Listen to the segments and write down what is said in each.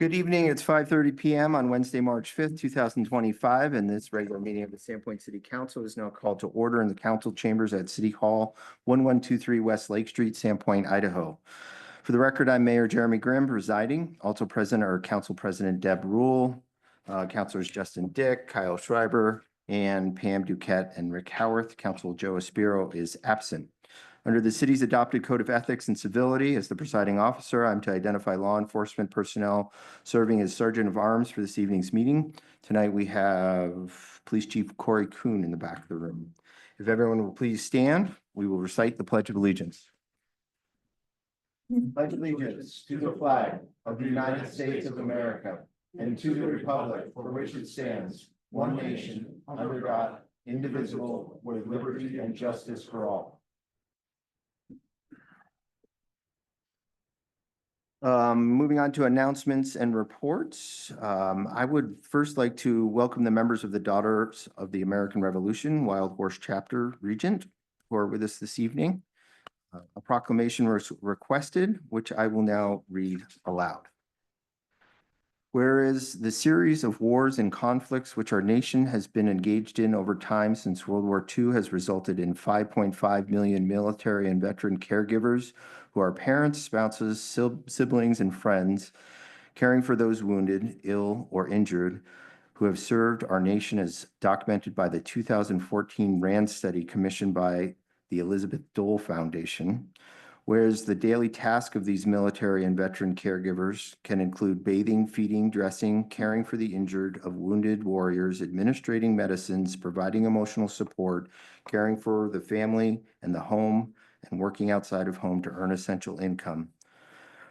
Good evening. It's 5:30 PM on Wednesday, March 5th, 2025, and this regular meeting of the Sandpoint City Council is now called to order in the council chambers at City Hall, 1123 West Lake Street, Sandpoint, Idaho. For the record, I'm Mayor Jeremy Grimm presiding. Also present are Council President Deb Rule, Councilors Justin Dick, Kyle Schreiber, and Pam Duquette and Rick Howarth. Council Joe Aspiro is absent. Under the city's adopted code of ethics and civility, as the presiding officer, I'm to identify law enforcement personnel serving as sergeant of arms for this evening's meeting. Tonight we have Police Chief Corey Kuhn in the back of the room. If everyone will please stand, we will recite the Pledge of Allegiance. Pledge allegiance to the flag of the United States of America and to the republic for which it stands, one nation, under God, indivisible, with liberty and justice for all. Moving on to announcements and reports. I would first like to welcome the members of the Daughters of the American Revolution Wild Horse Chapter Regent who are with us this evening. A proclamation was requested, which I will now read aloud. Whereas the series of wars and conflicts which our nation has been engaged in over time since World War II has resulted in 5.5 million military and veteran caregivers who are parents, spouses, siblings, and friends caring for those wounded, ill, or injured who have served our nation, as documented by the 2014 RAND study commissioned by the Elizabeth Dole Foundation. Whereas the daily task of these military and veteran caregivers can include bathing, feeding, dressing, caring for the injured of wounded warriors, administering medicines, providing emotional support, caring for the family and the home, and working outside of home to earn essential income.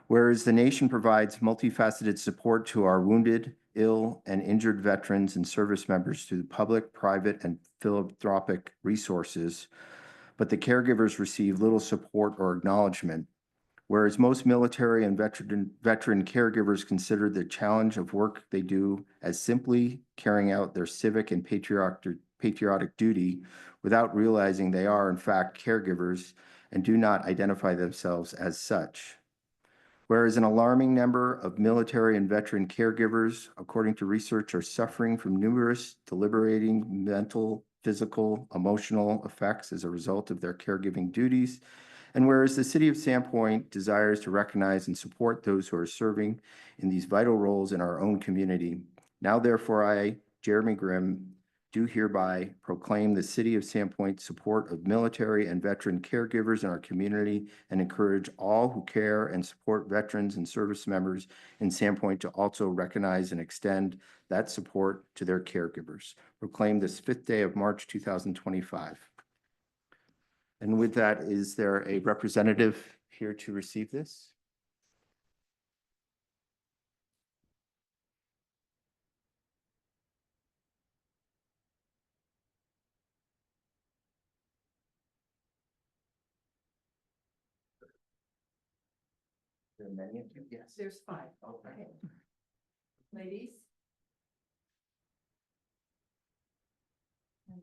Whereas the nation provides multifaceted support to our wounded, ill, and injured veterans and service members through public, private, and philanthropic resources, but the caregivers receive little support or acknowledgement. Whereas most military and veteran caregivers consider the challenge of work they do as simply carrying out their civic and patriotic duty without realizing they are in fact caregivers and do not identify themselves as such. Whereas an alarming number of military and veteran caregivers, according to research, are suffering from numerous deliberating mental, physical, emotional effects as a result of their caregiving duties. And whereas the city of Sandpoint desires to recognize and support those who are serving in these vital roles in our own community, now therefore I, Jeremy Grimm, do hereby proclaim the city of Sandpoint's support of military and veteran caregivers in our community and encourage all who care and support veterans and service members in Sandpoint to also recognize and extend that support to their caregivers. Proclaim this 5th day of March, 2025. And with that, is there a representative here to receive this? There are many of you? Yes. There's 5. Okay. Ladies? Oh,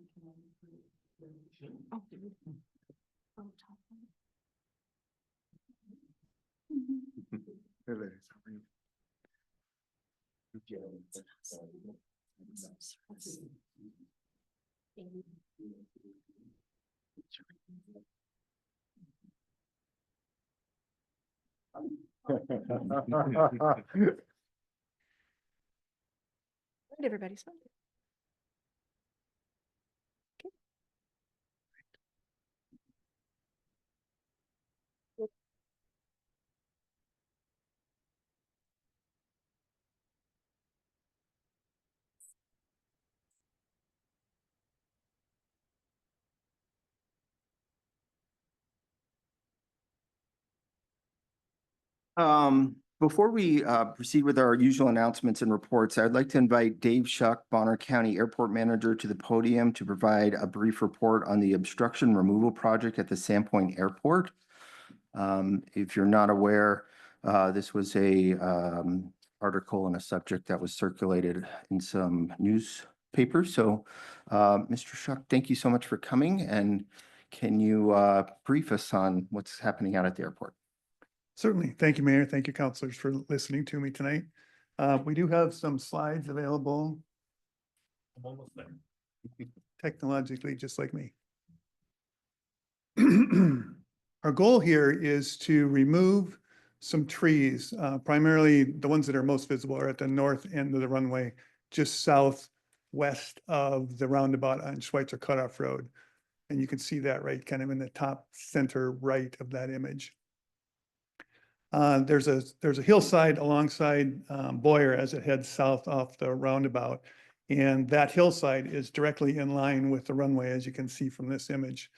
everybody's fine. Before we proceed with our usual announcements and reports, I'd like to invite Dave Shuck, Bonner County Airport Manager, to the podium to provide a brief report on the obstruction removal project at the Sandpoint Airport. If you're not aware, this was a article and a subject that was circulated in some newspapers. So, Mr. Shuck, thank you so much for coming. And can you brief us on what's happening out at the airport? Certainly. Thank you, Mayor. Thank you, councilors, for listening to me tonight. We do have some slides available. I'm almost there. Technologically, just like me. Our goal here is to remove some trees, primarily the ones that are most visible are at the north end of the runway, just southwest of the roundabout on Schweitzer Cutoff Road. And you can see that right kind of in the top center right of that image. There's a hillside alongside Boyer as it heads south off the roundabout. And that hillside is directly in line with the runway, as you can see from this image.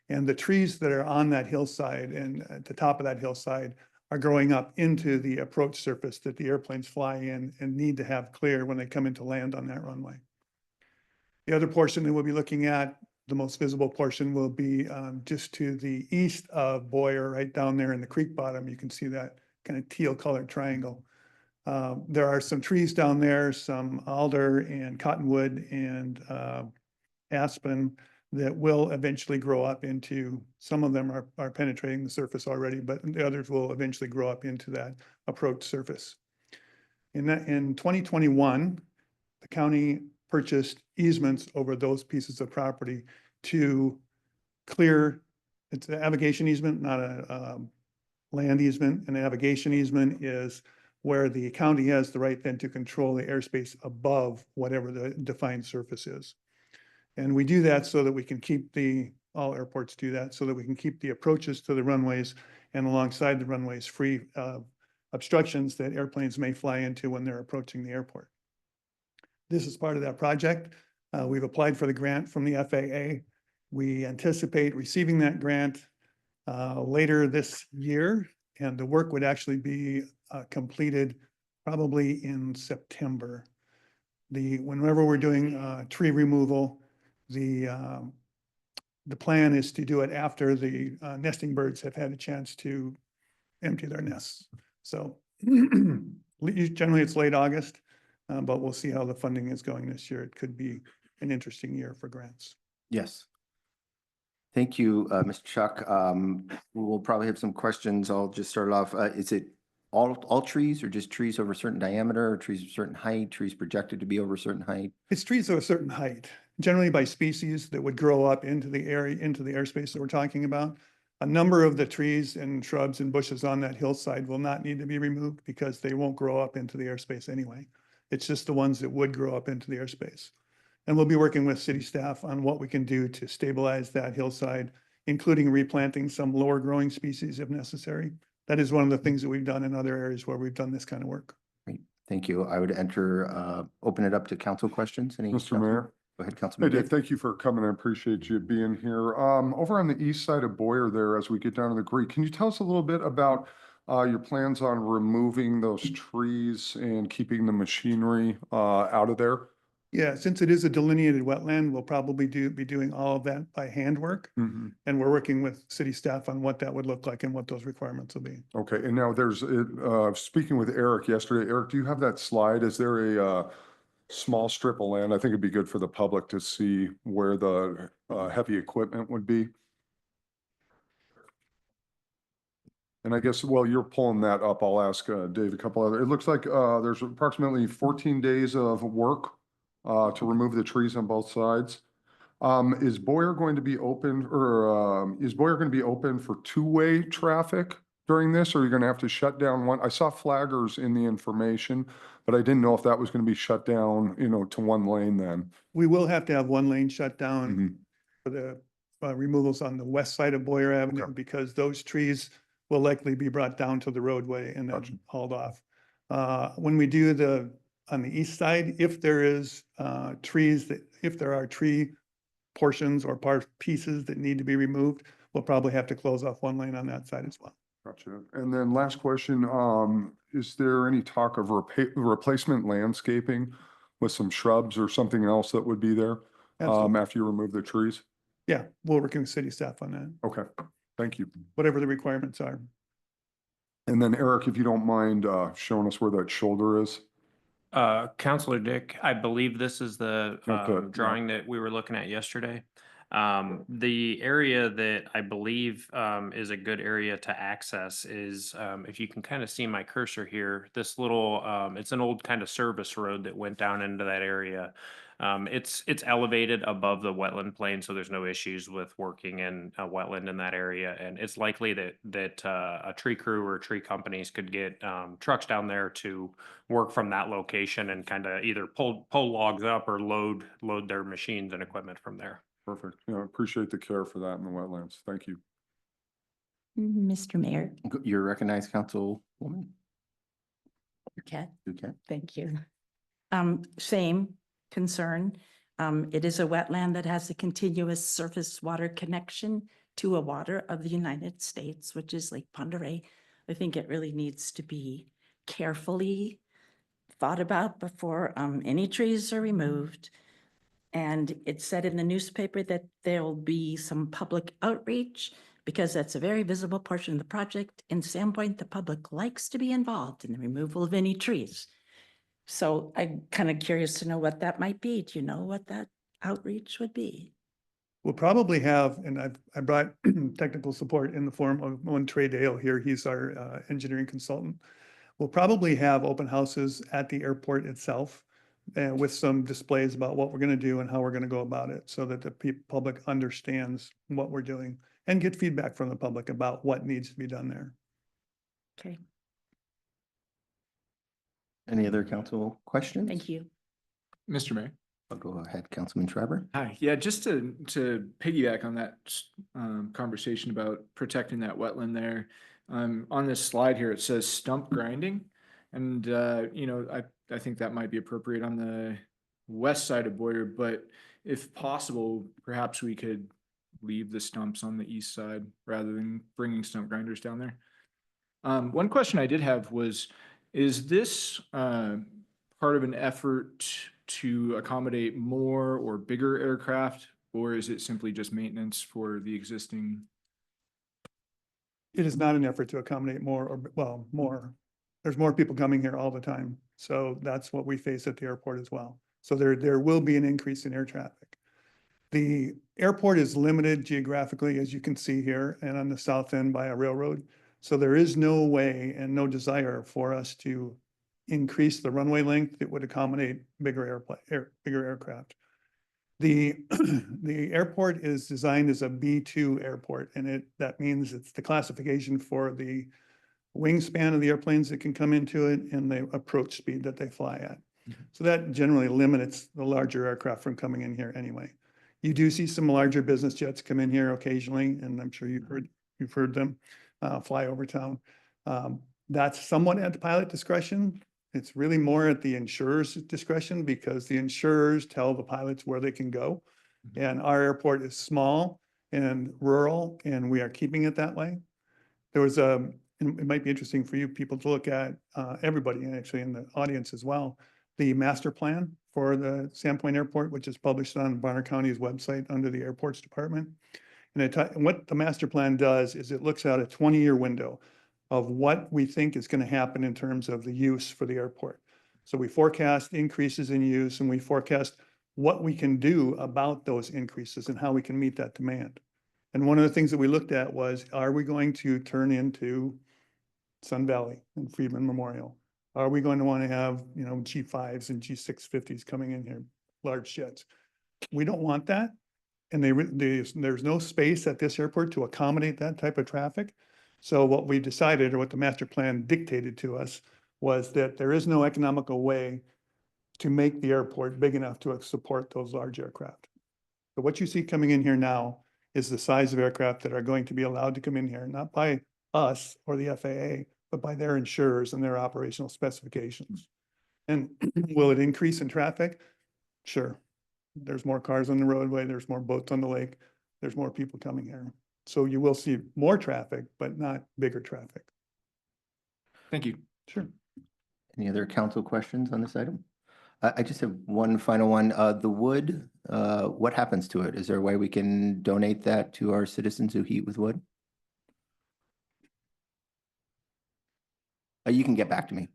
And the trees that are on that hillside and at the top of that hillside are growing up into the approach surface that the airplanes fly in and need to have clear when they come into land on that runway. The other portion that we'll be looking at, the most visible portion, will be just to the east of Boyer, right down there in the creek bottom. You can see that kind of teal colored triangle. There are some trees down there, some alder and cottonwood and aspen that will eventually grow up into, some of them are penetrating the surface already, but the others will eventually grow up into that approach surface. In 2021, the county purchased easements over those pieces of property to clear, it's an navigation easement, not a land easement. An navigation easement is where the county has the right then to control the airspace above whatever the defined surface is. And we do that so that we can keep all airports do that, so that we can keep the approaches to the runways and alongside the runways free of obstructions that airplanes may fly into when they're approaching the airport. This is part of that project. We've applied for the grant from the FAA. We anticipate receiving that grant later this year, and the work would actually be completed probably in September. Whenever we're doing tree removal, the plan is to do it after the nesting birds have had a chance to empty their nests. So generally it's late August, but we'll see how the funding is going this year. It could be an interesting year for grants. Yes. Thank you, Mr. Chuck. We'll probably have some questions. I'll just start off. Is it all trees or just trees over a certain diameter or trees of a certain height, trees projected to be over a certain height? It's trees of a certain height, generally by species that would grow up into the area, into the airspace that we're talking about. A number of the trees and shrubs and bushes on that hillside will not need to be removed because they won't grow up into the airspace anyway. It's just the ones that would grow up into the airspace. And we'll be working with city staff on what we can do to stabilize that hillside, including replanting some lower growing species if necessary. That is one of the things that we've done in other areas where we've done this kind of work. Great. Thank you. I would open it up to council questions. Mr. Mayor. Go ahead, Hey, Councilman. Dave, thank you for coming. I appreciate you being here. Over on the east side of Boyer there, as we get down to the creek, can you tell us a little bit about your plans on removing those trees and keeping the machinery out of there? Yeah, since it is a delineated wetland, we'll probably be doing all of that by handwork. Mm-hmm. And we're working with city staff on what that would look like and what those requirements will be. Okay, and now speaking with Eric yesterday, Eric, do you have that slide? Is there a small strip of land? I think it'd be good for the public to see where the heavy equipment would be. And I guess, while you're pulling that up, I'll ask Dave a couple other, it looks like there's approximately 14 days of work to remove the trees on both sides. Is Boyer going to be open for two-way traffic during this, or are you going to have to shut down one? I saw flaggers in the information, but I didn't know if that was going to be shut down, to one lane then. We will have to have one lane shut down Mhm. for the removals on the west side of Boyer Avenue Okay. because those trees will likely be brought down to the roadway and then Gotcha. hauled off. When we do on the east side, if there is if there are tree portions or pieces that need to be removed, we'll probably have to close off one lane on that side as well. Gotcha. And then last question, is there any talk of replacement landscaping with some shrubs or something else that would be there Absolutely. after you remove the trees? Yeah, we'll work with city staff on that, Okay, thank you. whatever the requirements are. And then Eric, if you don't mind showing us where that shoulder is. Counselor Dick, I believe this is the Okay, yeah. drawing that we were looking at yesterday. The area that I believe is a good area to access is, if you can kind of see my cursor here, this little, it's an old kind of service road that went down into that area. It's elevated above the wetland plain, so there's no issues with working in a wetland in that area. And it's likely that a tree crew or tree companies could get trucks down there to work from that location and kind of either pull logs up or load their machines and equipment from there. Perfect. Yeah, I appreciate the care for that in the wetlands. Thank you. Mr. Mayor, You're recognized, Councilwoman. okay, Okay. thank you. Same concern. It is a wetland that has a continuous surface water connection to a water of the United States, which is Lake Pend Oreille. I think it really needs to be carefully thought about before any trees are removed. And it said in the newspaper that there'll be some public outreach because that's a very visible portion of the project. In Sandpoint, the public likes to be involved in the removal of any trees. So I'm kind of curious to know what that might be. Do you know what that outreach would be? We'll probably have, and I brought technical support in the form of one Trey Dale here. He's our engineering consultant. We'll probably have open houses at the airport itself with some displays about what we're going to do and how we're going to go about it so that the public understands what we're doing and get feedback from the public about what needs to be done there. Okay, Any other council questions? thank you. Mr. Mayor. I'll go ahead, Councilman Schreiber. Hi, yeah, just to piggyback on that conversation about protecting that wetland there. On this slide here, it says stump grinding. And you know, I think that might be appropriate on the west side of Boyer, but if possible, perhaps we could leave the stumps on the east side rather than bringing stump grinders down there. One question I did have was, is this part of an effort to accommodate more or bigger aircraft, or is it simply just maintenance for the existing? It is not an effort to accommodate more or, well, more. There's more people coming here all the time. So that's what we face at the airport as well. So there will be an increase in air traffic. The airport is limited geographically, as you can see here, and on the south end by a railroad. So there is no way and no desire for us to increase the runway length that would accommodate bigger bigger aircraft. The airport is designed as a B2 airport, and that means it's the classification for the wingspan of the airplanes that can come into it and the approach speed that they fly at. So that generally limits the larger aircraft from coming in here anyway. You do see some larger business jets come in here occasionally, and I'm sure you've heard them fly over town. That's somewhat at the pilot discretion. It's really more at the insurer's discretion because the insurers tell the pilots where they can go. And our airport is small and rural, and we are keeping it that way. There was and it might be interesting for you people to look at, everybody actually in the audience as well, the master plan for the Sandpoint Airport, which is published on Bonner County's website under the Airports Department. And what the master plan does is it looks at a 20-year window of what we think is going to happen in terms of the use for the airport. So we forecast increases in use and we forecast what we can do about those increases and how we can meet that demand. And one of the things that we looked at was, are we going to turn into Sun Valley and Friedman Memorial? Are we going to want to have, you know, G5s and G650s coming in here, large jets? We don't want that. And there's no space at this airport to accommodate that type of traffic. So what we decided, or what the master plan dictated to us, was that there is no economical way to make the airport big enough to support those large aircraft. So what you see coming in here now is the size of aircraft that are going to be allowed to come in here, not by us or the FAA, but by their insurers and their operational specifications. And will it increase in traffic? Sure. There's more cars on the roadway, there's more boats on the lake, there's more people coming here. So you will see more traffic, but not bigger traffic. Thank you. Sure. Any other council questions on this item? I just have one final one. The wood, what happens to it? Is there a way we can donate that to our citizens who heat with wood? You can get back to me.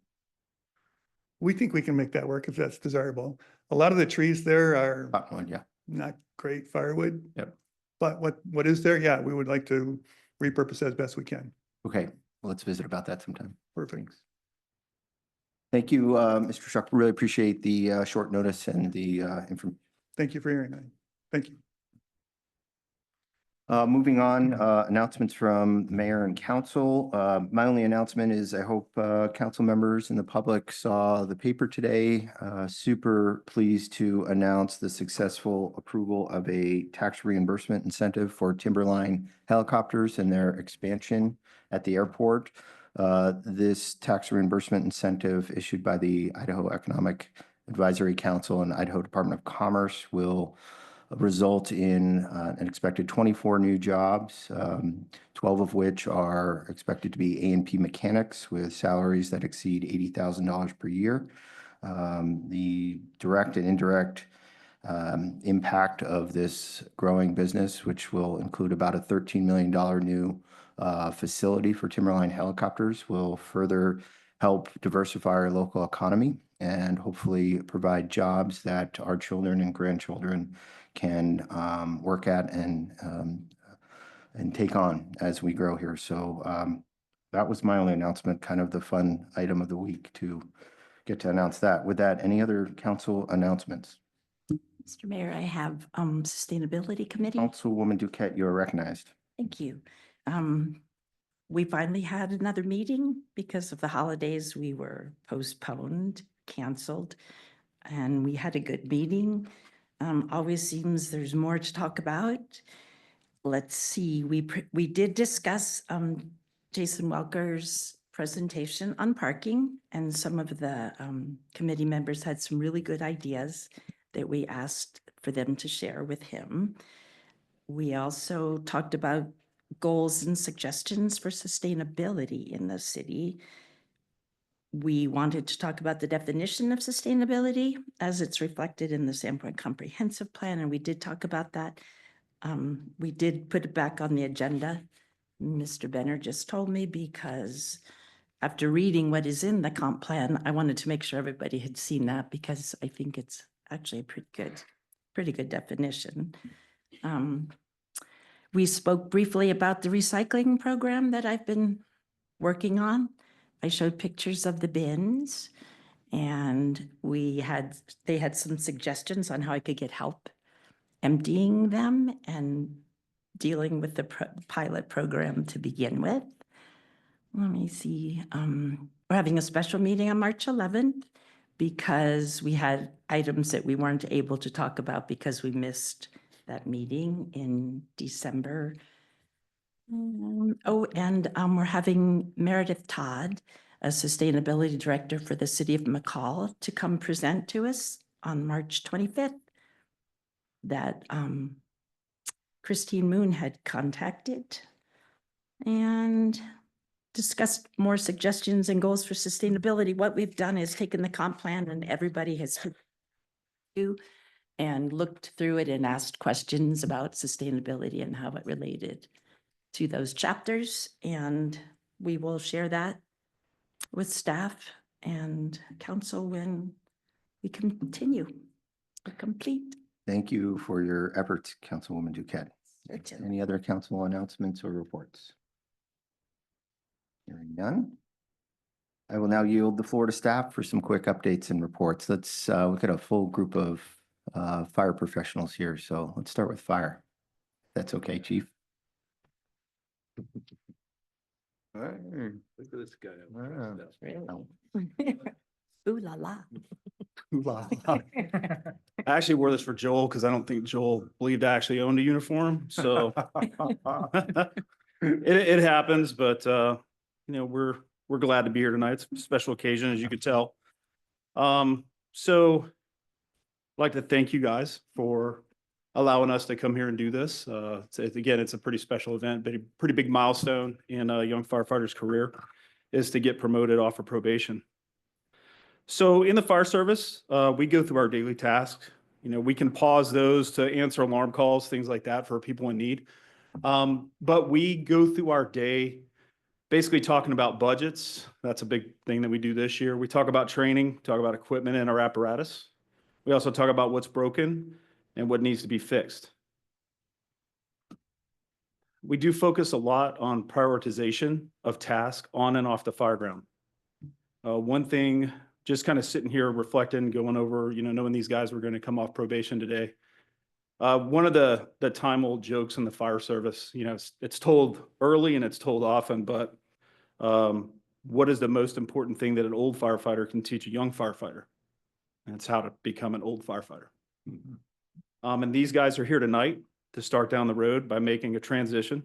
We think we can make that work if that's desirable. A lot of the trees there are Cottonwood, yeah. not great firewood. Yep. But what is there? Yeah, we would like to repurpose as best we can. Okay, well, let's visit about that sometime. Perfect. Thank you, Mr. Shuck. Really appreciate the short notice and the information. Thank you for hearing that. Thank you. Moving on, announcements from mayor and council. My only announcement is I hope council members and the public saw the paper today. Super pleased to announce the successful approval of a tax reimbursement incentive for Timberline helicopters and their expansion at the airport. This tax reimbursement incentive issued by the Idaho Economic Advisory Council and Idaho Department of Commerce will result in an expected 24 new jobs, 12 of which are expected to be A&P mechanics with salaries that exceed $80,000 per year. The direct and indirect impact of this growing business, which will include about a $13 million new facility for Timberline helicopters, will further help diversify our local economy and hopefully provide jobs that our children and grandchildren can work at and take on as we grow here. So that was my only announcement, kind of the fun item of the week to get to announce that. With that, any other council announcements? Mr. Mayor, I have Sustainability Committee. Councilwoman Duquette, you are recognized. Thank you. We finally had another meeting because of the holidays. We were postponed, canceled, and we had a good meeting. Always seems there's more to talk about. Let's see, we did discuss Jason Welker's presentation on parking, and some of the committee members had some really good ideas that we asked for them to share with him. We also talked about goals and suggestions for sustainability in the city. We wanted to talk about the definition of sustainability as it's reflected in the Sandpoint Comprehensive Plan, and we did talk about that. We did put it back on the agenda. Mr. Benner just told me because after reading what is in the comp plan, I wanted to make sure everybody had seen that because I think it's actually a pretty good definition. We spoke briefly about the recycling program that I've been working on. I showed pictures of the bins, and they had some suggestions on how I could get help emptying them and dealing with the pilot program to begin with. Let me see. We're having a special meeting on March 11th because we had items that we weren't able to talk about because we missed that meeting in December. We're having Meredith Todd, a sustainability director for the city of McCall, to come present to us on March 25th that Christine Moon had contacted and discussed more suggestions and goals for sustainability. What we've done is taken the comp plan and everybody has and looked through it and asked questions about sustainability and how it related to those chapters. And we will share that with staff and council when we continue to complete. Thank you for your efforts, Councilwoman Duquette. Any other council announcements or reports? Hearing none. I will now yield the floor to staff for some quick updates and reports. Let's look at a full group of fire professionals here. So let's start with fire. That's okay, Chief. Look at this guy. Ooh la la. I actually wore this for Joel because I don't think Joel believed I actually owned a uniform. So it happens, but you know, we're glad to be here tonight. It's a special occasion, as you could tell. So I'd like to thank you guys for allowing us to come here and do this. Again, it's a pretty special event, but a pretty big milestone in a young firefighter's career is to get promoted off of probation. So in the fire service, we go through our daily tasks. You know, we can pause those to answer alarm calls, things like that for people in need. But we go through our day basically talking about budgets. That's a big thing that we do this year. We talk about training, talk about equipment and our apparatus. We also talk about what's broken and what needs to be fixed. we do focus a lot on prioritization of tasks on and off the fire ground. One thing, just kind of sitting here reflecting, going over, knowing these guys were going to come off probation today. One of the time old jokes in the fire service, it's told early and it's told often, but what is the most important thing that an old firefighter can teach a young firefighter? And it's how to become an old firefighter. And these guys are here tonight to start down the road by making a transition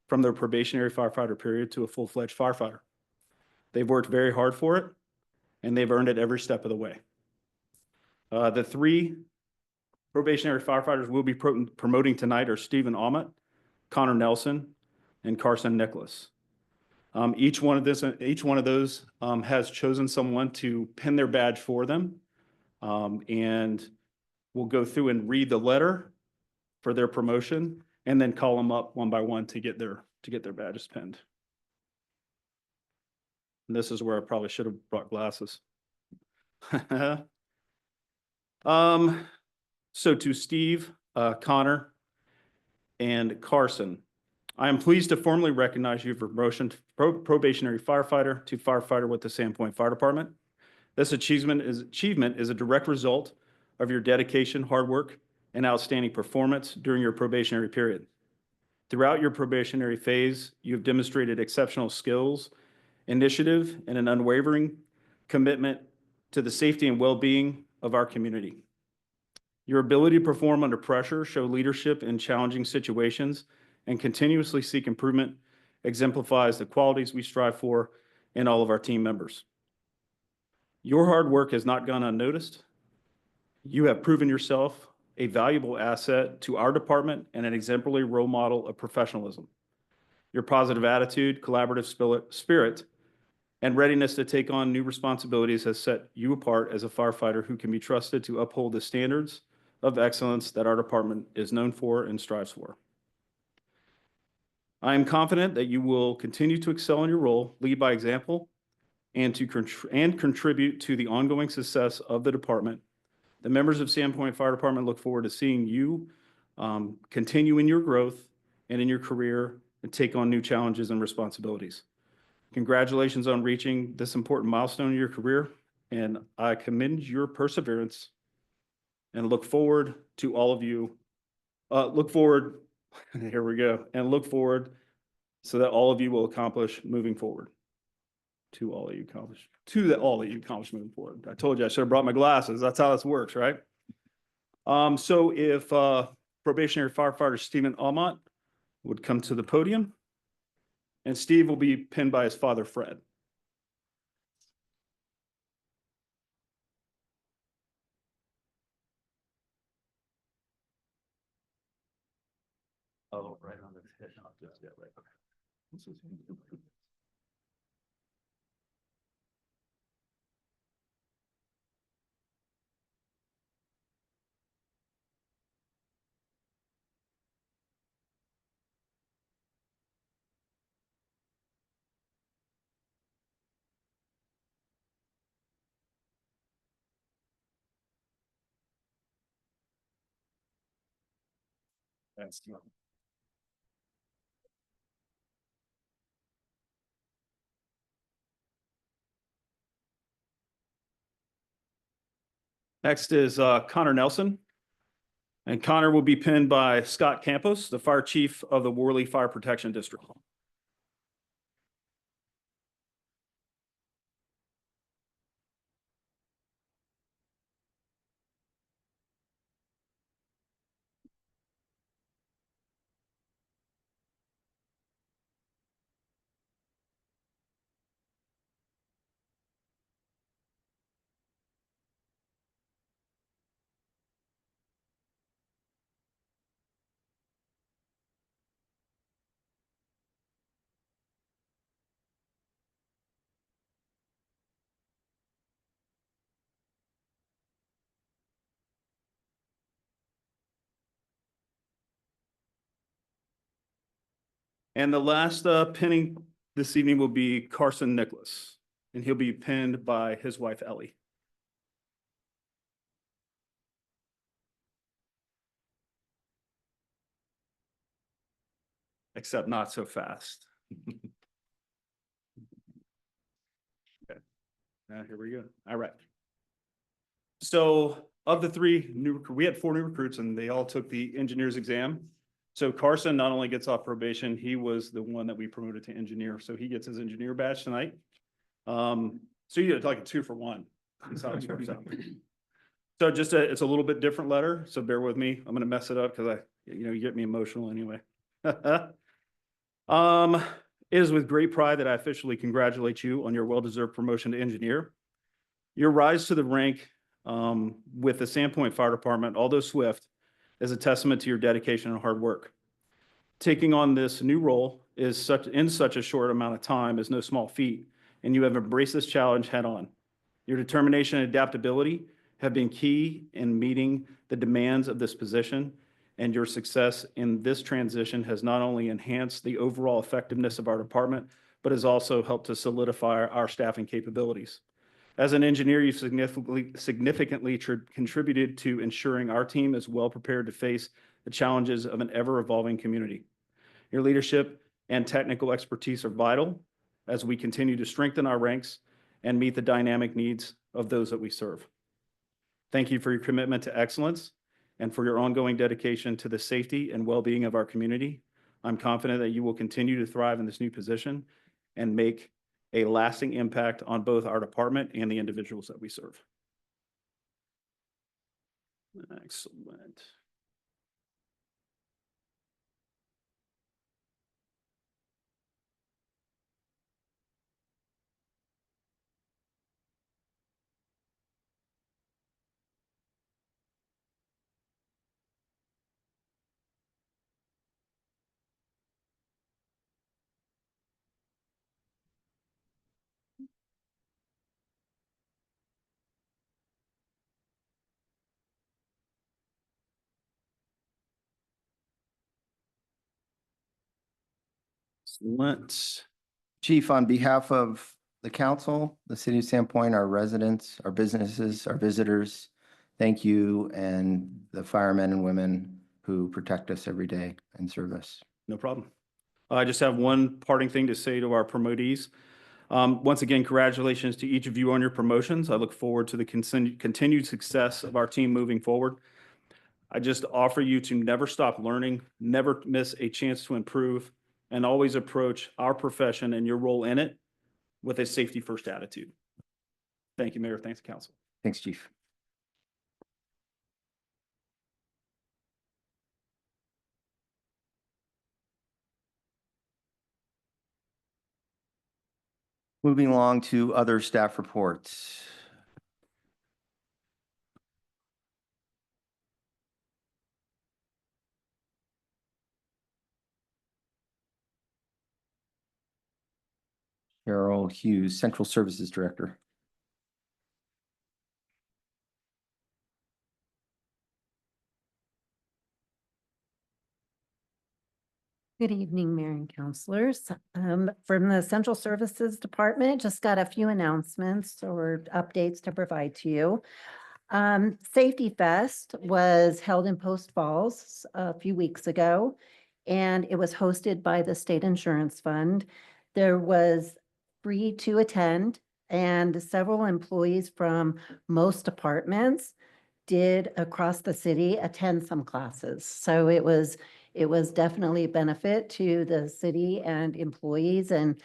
from their probationary firefighter period to a full-fledged firefighter. They've worked very hard for it, and they've earned it every step of the way. The 3 probationary firefighters we'll be promoting tonight are Stephen Ahmet, Connor Nelson, and Carson Nicholas. Each one of those has chosen someone to pin their badge for them, and we'll go through and read the letter for their promotion, and then call them up one by one to get their badges pinned. And this is where I probably should have brought glasses. So to Steve, Connor, and Carson, I am pleased to formally recognize you for promotion to probationary firefighter to firefighter with the Sandpoint Fire Department. This achievement is a direct result of your dedication, hard work, and outstanding performance during your probationary period. Throughout your probationary phase, you have demonstrated exceptional skills, initiative, and an unwavering commitment to the safety and well-being of our community. Your ability to perform under pressure, show leadership in challenging situations, and continuously seek improvement exemplifies the qualities we strive for in all of our team members. Your hard work has not gone unnoticed. You have proven yourself a valuable asset to our department and an exemplary role model of professionalism. Your positive attitude, collaborative spirit, and readiness to take on new responsibilities has set you apart as a firefighter who can be trusted to uphold the standards of excellence that our department is known for and strives for. I am confident that you will continue to excel in your role, lead by example, and contribute to the ongoing success of the department. The members of Sandpoint Fire Department look forward to seeing you continue in your growth and in your career and take on new challenges and responsibilities. Congratulations on reaching this important milestone in your career, and I commend your perseverance and look forward to all of you. Here we go, and look forward so that all of you will accomplish moving forward. To all that you accomplish moving forward. I told you I should have brought my glasses. That's how this works, right? So if probationary firefighter Stephen Almont would come to the podium, and Steve will be pinned by his father, Fred. Oh, right on the head. Yeah, right. Okay. That's Next is Connor Nelson. And Connor will be pinned by Scott Campos, the fire chief of the Worley Fire Protection District. And the last pinning this evening will be Carson Nicholas, and he'll be pinned by his wife, Ellie. except not so fast. Okay, now here we go. All right. So of the three we had 4 new recruits and they all took the engineer's exam. So Carson not only gets off probation, he was the one that we promoted to engineer. So he gets his engineer badge tonight. So you get like a 2 for 1. That's how this works out. So just it's a little bit different letter. So bear with me. I'm going to mess it up because you get me emotional anyway. It is with great pride that I officially congratulate you on your well-deserved promotion to engineer. Your rise to the rank with the Sandpoint Fire Department, although swift, is a testament to your dedication and hard work. Taking on this new role in such a short amount of time is no small feat, and you have embraced this challenge head on. Your determination and adaptability have been key in meeting the demands of this position, and your success in this transition has not only enhanced the overall effectiveness of our department, but has also helped to solidify our staffing capabilities. As an engineer, you've significantly contributed to ensuring our team is well prepared to face the challenges of an ever-evolving community. Your leadership and technical expertise are vital as we continue to strengthen our ranks and meet the dynamic needs of those that we serve. Thank you for your commitment to excellence and for your ongoing dedication to the safety and well-being of our community. I'm confident that you will continue to thrive in this new position and make a lasting impact on both our department and the individuals that we serve. Excellent. Excellent. Chief, on behalf of the council, the city of Sandpoint, our residents, our businesses, our visitors, thank you and the firemen and women who protect us every day and serve us. No problem. I just have one parting thing to say to our promotees. Once again, congratulations to each of you on your promotions. I look forward to the continued success of our team moving forward. I just offer you to never stop learning, never miss a chance to improve, and always approach our profession and your role in it with a safety-first attitude. Thank you, Mayor. Thanks, Council. Thanks, Chief. Moving along to other staff reports. Cheryl Hughes, Central Services Director. Good evening, Mayor and Councilors. From the Central Services Department, just got a few announcements or updates to provide to you. Safety Fest was held in Post Falls a few weeks ago, and it was hosted by the State Insurance Fund. There was free to attend, and several employees from most departments did across the city attend some classes. So it was definitely a benefit to the city and employees, and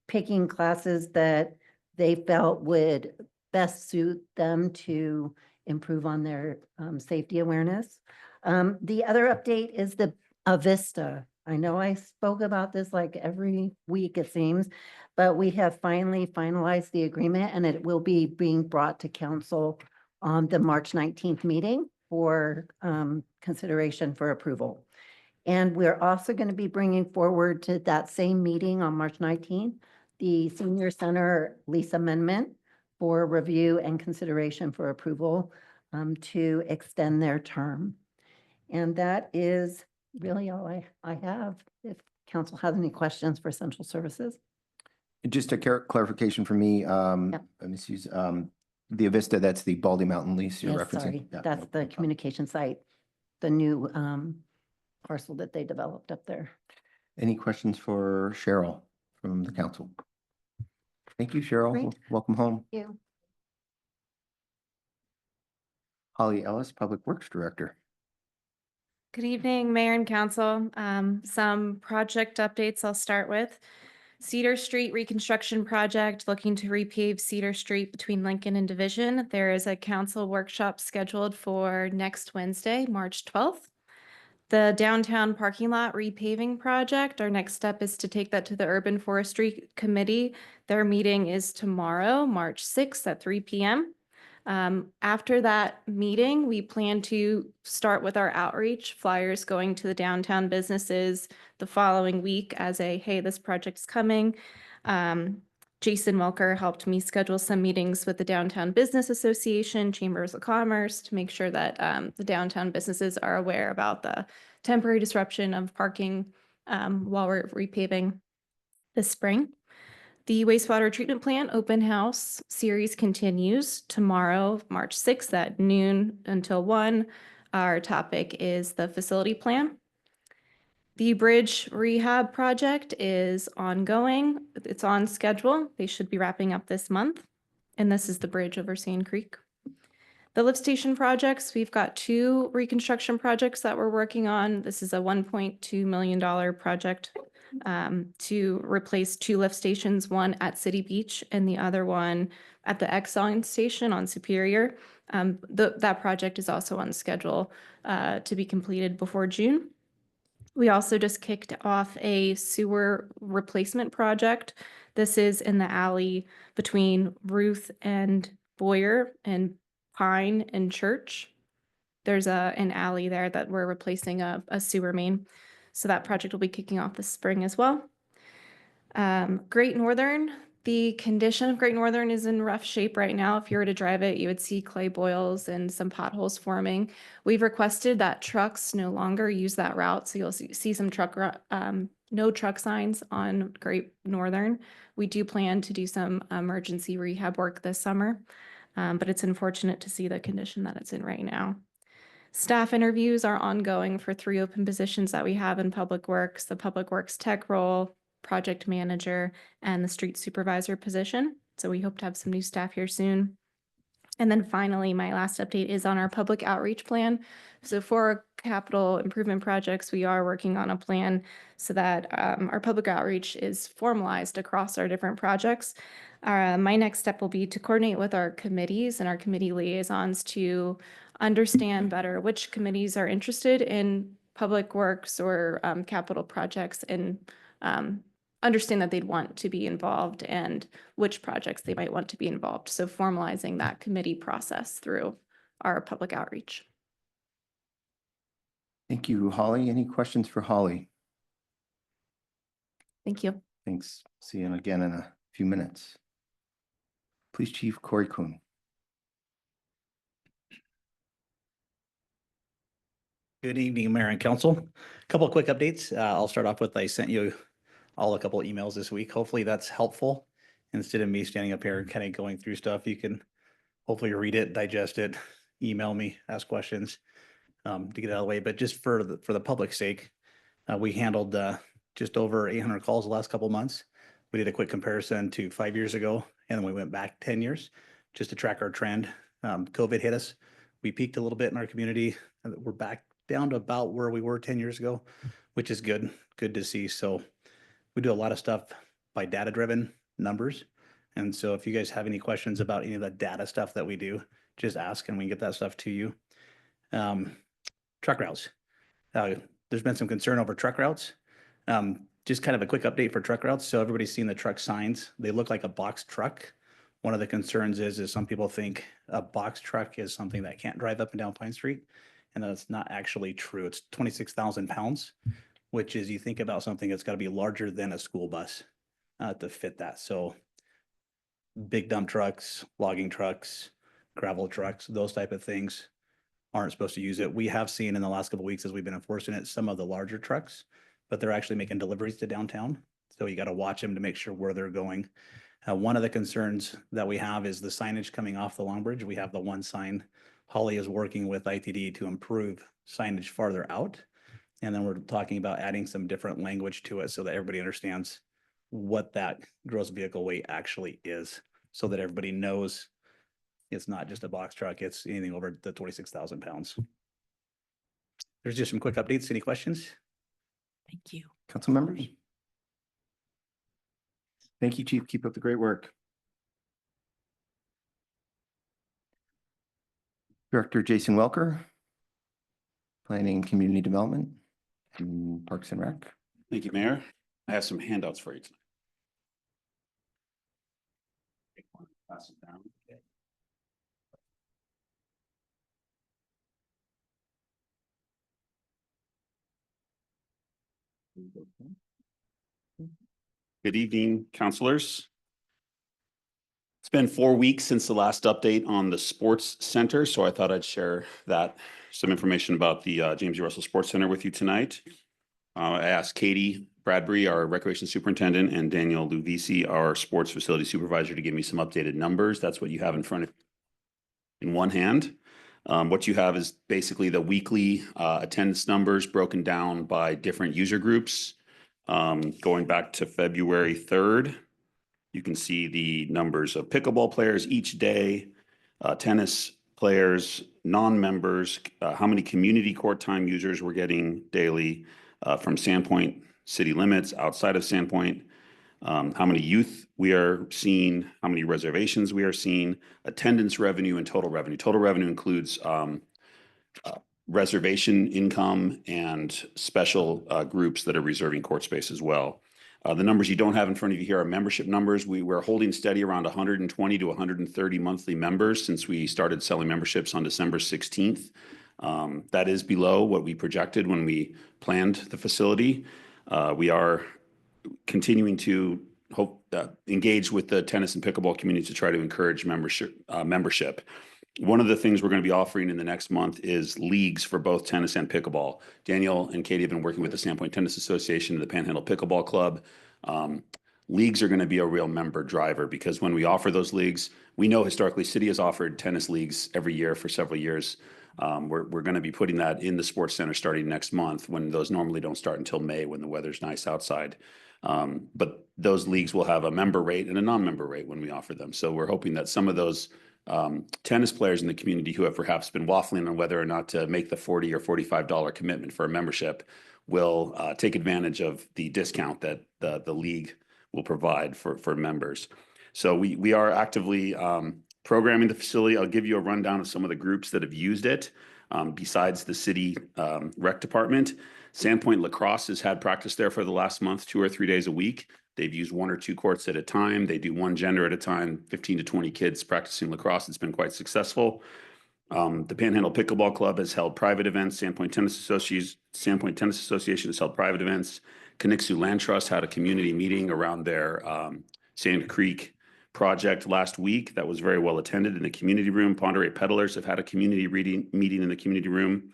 picking classes that they felt would best suit them to improve on their safety awareness. The other update is the Avista. I know I spoke about this like every week, it seems, but we have finally finalized the agreement, and it will be being brought to council on the March 19th meeting for consideration for approval. And we're also going to be bringing forward to that same meeting on March 19th, the Senior Center lease amendment for review and consideration for approval to extend their term. And that is really all I have. If council has any questions for Central Services. Just a clarification for me, Ms. Hughes, the Avista, that's the Baldy Mountain lease you're Yes, referencing? sorry, Yeah, that's no the problem. communication site, the new parcel that they developed up there. Any questions for Cheryl from the council? Thank you, Cheryl. Great. Welcome home. You. Holly Ellis, Public Works Director. Good evening, Mayor and Council. Some project updates I'll start with. Cedar Street Reconstruction Project, looking to repave Cedar Street between Lincoln and Division. There is a council workshop scheduled for next Wednesday, March 12th. The downtown parking lot repaving project, our next step is to take that to the Urban Forestry Committee. Their meeting is tomorrow, March 6th at 3 p.m. After that meeting, we plan to start with our outreach, flyers going to the downtown businesses the following week as a, hey, this project's coming. Jason Welker helped me schedule some meetings with the Downtown Business Association, Chambers of Commerce, to make sure that the downtown businesses are aware about the temporary disruption of parking while we're repaving this spring. The wastewater treatment plant open house series continues tomorrow, March 6th at noon until 1. Our topic is the facility plan. The bridge rehab project is ongoing. It's on schedule. They should be wrapping up this month. And this is the bridge over Sand Creek. The lift station projects, we've got 2 reconstruction projects that we're working on. This is a $1.2 million project to replace 2 lift stations, one at City Beach and the other one at the Exxon station on Superior. That project is also on schedule to be completed before June. We also just kicked off a sewer replacement project. This is in the alley between Ruth and Boyer and Pine and Church. There's an alley there that we're replacing a sewer main. So that project will be kicking off this spring as well. Great Northern, the condition of Great Northern is in rough shape right now. If you were to drive it, you would see clay boils and some potholes forming. We've requested that trucks no longer use that route. So you'll see some no truck signs on Great Northern. We do plan to do some emergency rehab work this summer, but it's unfortunate to see the condition that it's in right now. Staff interviews are ongoing for 3 open positions that we have in Public Works, the Public Works tech role, project manager, and the street supervisor position. So we hope to have some new staff here soon. And then finally, my last update is on our public outreach plan. So for capital improvement projects, we are working on a plan so that our public outreach is formalized across our different projects. My next step will be to coordinate with our committees and our committee liaisons to understand better which committees are interested in public works or capital projects, and understand that they'd want to be involved and which projects they might want to be involved. So formalizing that committee process through our public outreach. Thank you, Holly. Any questions for Holly? Thank you. Thanks. See you again in a few minutes. Police Chief Corey Kuhn. Good evening, Mayor and Council. A couple of quick updates. I'll start off with, I sent you all a couple of emails this week. Hopefully that's helpful. Instead of me standing up here and kind of going through stuff, you can hopefully read it, digest it, email me, ask questions to get it out of the way. But just for the public's sake, we handled just over 800 calls the last couple of months. We did a quick comparison to 5 years ago, and then we went back 10 years just to track our trend. COVID hit us. We peaked a little bit in our community. We're back down to about where we were 10 years ago, which is good to see. So we do a lot of stuff by data-driven numbers. And so if you guys have any questions about any of the data stuff that we do, just ask and we can get that stuff to you. Truck routes. There's been some concern over truck routes. Just kind of a quick update for truck routes. So everybody's seen the truck signs. They look like a box truck. One of the concerns is some people think a box truck is something that can't drive up and down Pine Street. And that's not actually true. It's 26,000 pounds, which is, you think about something that's got to be larger than a school bus to fit that. So big dump trucks, logging trucks, gravel trucks, those type of things aren't supposed to use it. We have seen in the last couple of weeks as we've been enforcing it, some of the larger trucks, but they're actually making deliveries to downtown. So you got to watch them to make sure where they're going. One of the concerns that we have is the signage coming off the Long Bridge. We have the one sign. Holly is working with ITD to improve signage farther out. And then we're talking about adding some different language to it so that everybody understands what that gross vehicle weight actually is, so that everybody knows it's not just a box truck, it's anything over the 26,000 pounds. There's just some quick updates. Any questions? Thank you. Council members? Thank you, Chief. Keep up the great work. Director Jason Welker, Planning and Community Development, and Parks and Rec. Thank you, Mayor. I have some handouts for you tonight. Take one, pass it down. Okay. Good evening, councilors. It's been 4 weeks since the last update on the Sports Center, so I thought I'd share some information about the James E. Russell Sports Center with you tonight. I asked Katie Bradbury, our Recreation Superintendent, and Daniel Luvisi, our Sports Facility Supervisor, to give me some updated numbers. That's what you have in front of you in one hand. What you have is basically the weekly attendance numbers broken down by different user groups. Going back to February 3rd, you can see the numbers of pickleball players each day, tennis players, non-members, how many community court time users we're getting daily from Sandpoint city limits, outside of Sandpoint, how many youth we are seeing, how many reservations we are seeing, attendance revenue, and total revenue. Total revenue includes reservation income and special groups that are reserving court space as well. The numbers you don't have in front of you here are membership numbers. We're holding steady around 120 to 130 monthly members since we started selling memberships on December 16th. That is below what we projected when we planned the facility. We are continuing to engage with the tennis and pickleball community to try to encourage membership. One of the things we're going to be offering in the next month is leagues for both tennis and pickleball. Daniel and Katie have been working with the Sandpoint Tennis Association and the Panhandle Pickleball Club. Leagues are going to be a real member driver, because when we offer those leagues, we know historically city has offered tennis leagues every year for several years. We're going to be putting that in the sports center starting next month, when those normally don't start until May when the weather's nice outside. But those leagues will have a member rate and a non-member rate when we offer them. So we're hoping that some of those tennis players in the community who have perhaps been waffling on whether or not to make the $40 or $45 commitment for a membership will take advantage of the discount that the league will provide for members. So we are actively programming the facility. I'll give you a rundown of some of the groups that have used it. Besides the city rec department, Sandpoint Lacrosse has had practice there for the last month, 2 or 3 days a week. They've used 1 or 2 courts at a time. They do 1 gender at a time, 15 to 20 kids practicing lacrosse. It's been quite successful. The Panhandle Pickleball Club has held private events. Sandpoint Tennis Association has held private events. Conixu Land Trust had a community meeting around their Sand Creek project last week that was very well attended in the community room. Ponderay Peddlers have had a community meeting in the community room.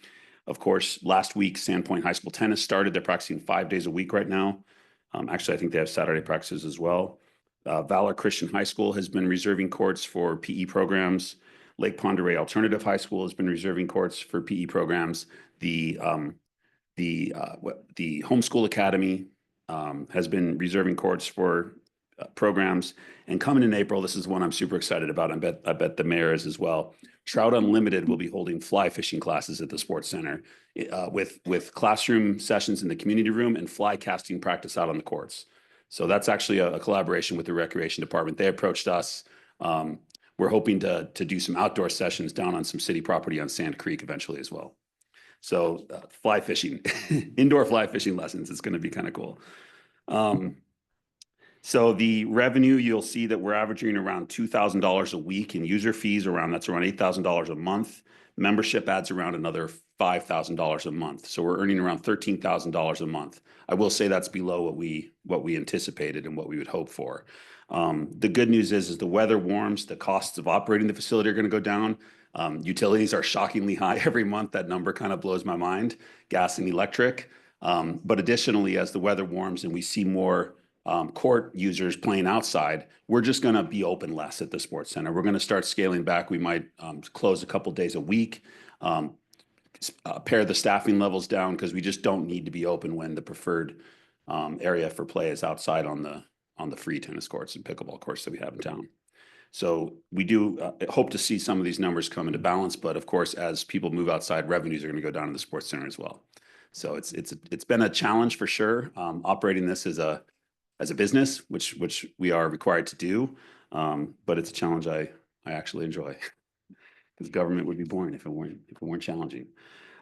Of course, last week, Sandpoint High School Tennis started. They're practicing 5 days a week right now. Actually, I think they have Saturday practices as well. Valor Christian High School has been reserving courts for PE programs. Lake Ponderay Alternative High School has been reserving courts for PE programs. The Homeschool Academy has been reserving courts for programs. And coming in April, this is one I'm super excited about. I bet the mayor is as well. Trout Unlimited will be holding fly fishing classes at the sports center with classroom sessions in the community room and fly casting practice out on the courts. So that's actually a collaboration with the recreation department. They approached us. We're hoping to do some outdoor sessions down on some city property on Sand Creek eventually as well. So fly fishing, indoor fly fishing lessons is going to be kind of cool. So the revenue, you'll see that we're averaging around $2,000 a week in user fees. That's around $8,000 a month. Membership adds around another $5,000 a month. So we're earning around $13,000 a month. I will say that's below what we anticipated and what we would hope for. The good news is the weather warms, the costs of operating the facility are going to go down. Utilities are shockingly high every month. That number kind of blows my mind, gas and electric. But additionally, as the weather warms and we see more court users playing outside, we're just going to be open less at the sports center. We're going to start scaling back. We might close a couple days a week, pare the staffing levels down because we just don't need to be open when the preferred area for play is outside on the free tennis courts and pickleball courts that we have in town. So we do hope to see some of these numbers come into balance, but of course, as people move outside, revenues are going to go down in the sports center as well. So it's been a challenge for sure, operating this as a business, which we are required to do, but it's a challenge I actually enjoy. Because government would be boring if it weren't challenging.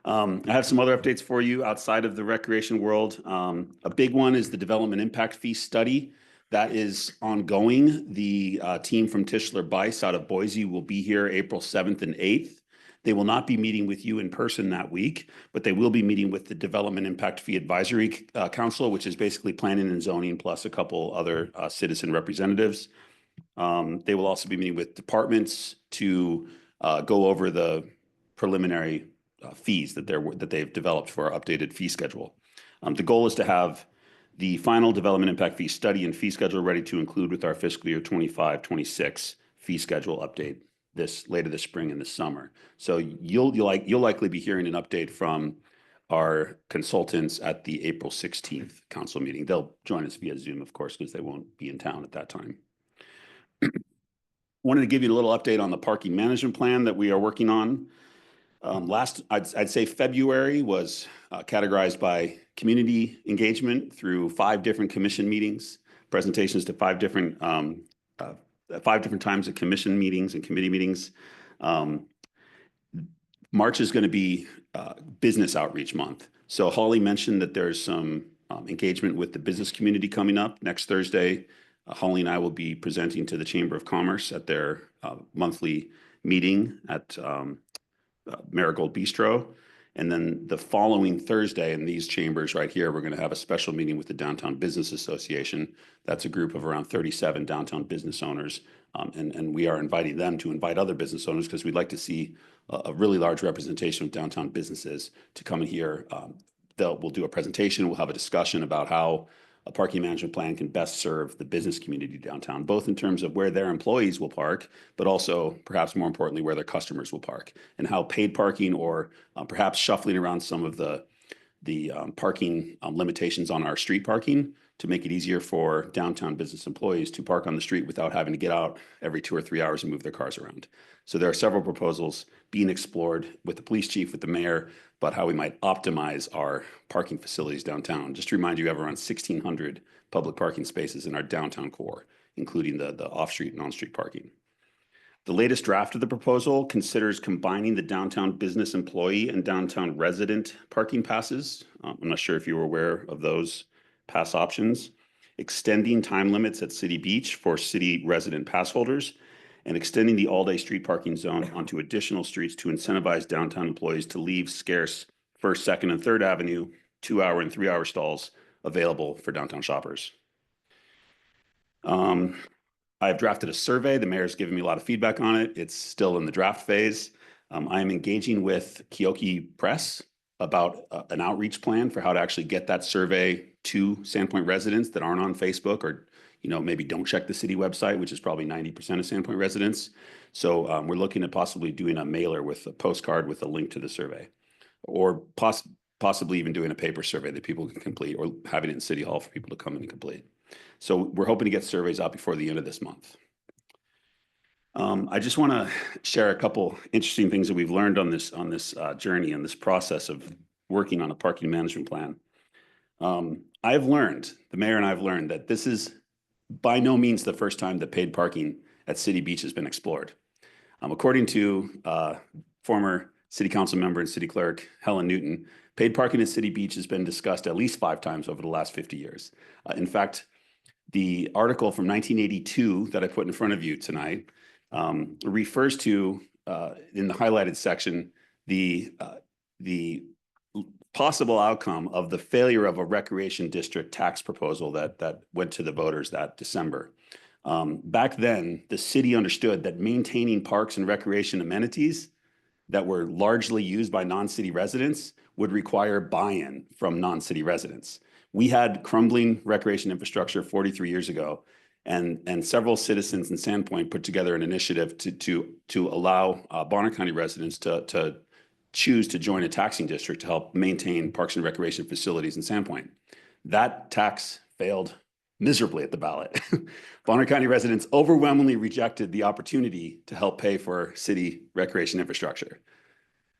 I have some other updates for you outside of the recreation world. A big one is the development impact fee study. That is ongoing. The team from Tischler Bice out of Boise will be here April 7th and 8th. They will not be meeting with you in person that week, but they will be meeting with the Development Impact Fee Advisory Council, which is basically planning and zoning plus a couple other citizen representatives. They will also be meeting with departments to go over the preliminary fees that they've developed for our updated fee schedule. The goal is to have the final development impact fee study and fee schedule ready to include with our fiscal year 25-26 fee schedule update later this spring and this summer. So you'll likely be hearing an update from our consultants at the April 16th council meeting. They'll join us via Zoom, of course, because they won't be in town at that time. Wanted to give you a little update on the parking management plan that we are working on. I'd say February was categorized by community engagement through 5 different commission meetings, presentations to 5 different times of commission meetings and committee meetings. March is going to be business outreach month. So Holly mentioned that there's some engagement with the business community coming up next Thursday. Holly and I will be presenting to the Chamber of Commerce at their monthly meeting at Marigold Bistro. And then the following Thursday in these chambers right here, we're going to have a special meeting with the Downtown Business Association. That's a group of around 37 downtown business owners. And we are inviting them to invite other business owners because we'd like to see a really large representation of downtown businesses to come in here. We'll do a presentation. We'll have a discussion about how a parking management plan can best serve the business community downtown, both in terms of where their employees will park, but also perhaps more importantly, where their customers will park, and how paid parking or perhaps shuffling around some of the parking limitations on our street parking to make it easier for downtown business employees to park on the street without having to get out every 2 or 3 hours and move their cars around. So there are several proposals being explored with the police chief, with the mayor, about how we might optimize our parking facilities downtown. Just to remind you, we have around 1,600 public parking spaces in our downtown core, including the off-street and on-street parking. The latest draft of the proposal considers combining the downtown business employee and downtown resident parking passes. I'm not sure if you were aware of those pass options, extending time limits at City Beach for city resident pass holders, and extending the all-day street parking zone onto additional streets to incentivize downtown employees to leave scarce First, Second, and Third Avenue 2-hour and 3-hour stalls available for downtown shoppers. I've drafted a survey. The mayor's given me a lot of feedback on it. It's still in the draft phase. I am engaging with Keoki Press about an outreach plan for how to actually get that survey to Sandpoint residents that aren't on Facebook or maybe don't check the city website, which is probably 90% of Sandpoint residents. So we're looking at possibly doing a mailer with a postcard with a link to the survey, or possibly even doing a paper survey that people can complete, or having it in City Hall for people to come in and complete. So we're hoping to get surveys out before the end of this month. I just want to share a couple interesting things that we've learned on this journey and this process of working on a parking management plan. The mayor and I have learned that this is by no means the first time that paid parking at City Beach has been explored. According to former city council member and city clerk Helen Newton, paid parking at City Beach has been discussed at least 5 times over the last 50 years. In fact, the article from 1982 that I put in front of you tonight refers to, in the highlighted section, the possible outcome of the failure of a recreation district tax proposal that went to the voters that December. Back then, the city understood that maintaining parks and recreation amenities that were largely used by non-city residents would require buy-in from non-city residents. We had crumbling recreation infrastructure 43 years ago, and several citizens in Sandpoint put together an initiative to allow Bonner County residents to choose to join a taxing district to help maintain parks and recreation facilities in Sandpoint. That tax failed miserably at the ballot. Bonner County residents overwhelmingly rejected the opportunity to help pay for city recreation infrastructure.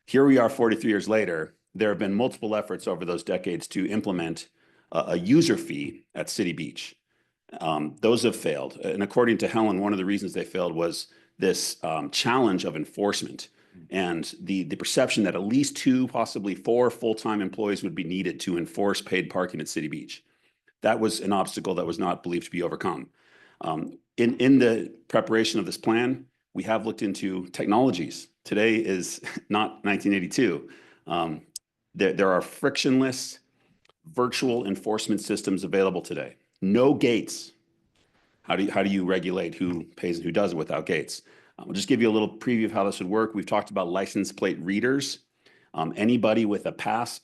Here we are 43 years later. There have been multiple efforts over those decades to implement a user fee at City Beach. Those have failed. And according to Helen, one of the reasons they failed was this challenge of enforcement and the perception that at least 2, possibly 4 full-time employees would be needed to enforce paid parking at City Beach. That was an obstacle that was not believed to be overcome. In the preparation of this plan, we have looked into technologies. Today is not 1982. There are frictionless virtual enforcement systems available today. No gates. How do you regulate who pays and who doesn't without gates? I'll just give you a little preview of how this would work. We've talked about license plate readers. Anybody with a pass,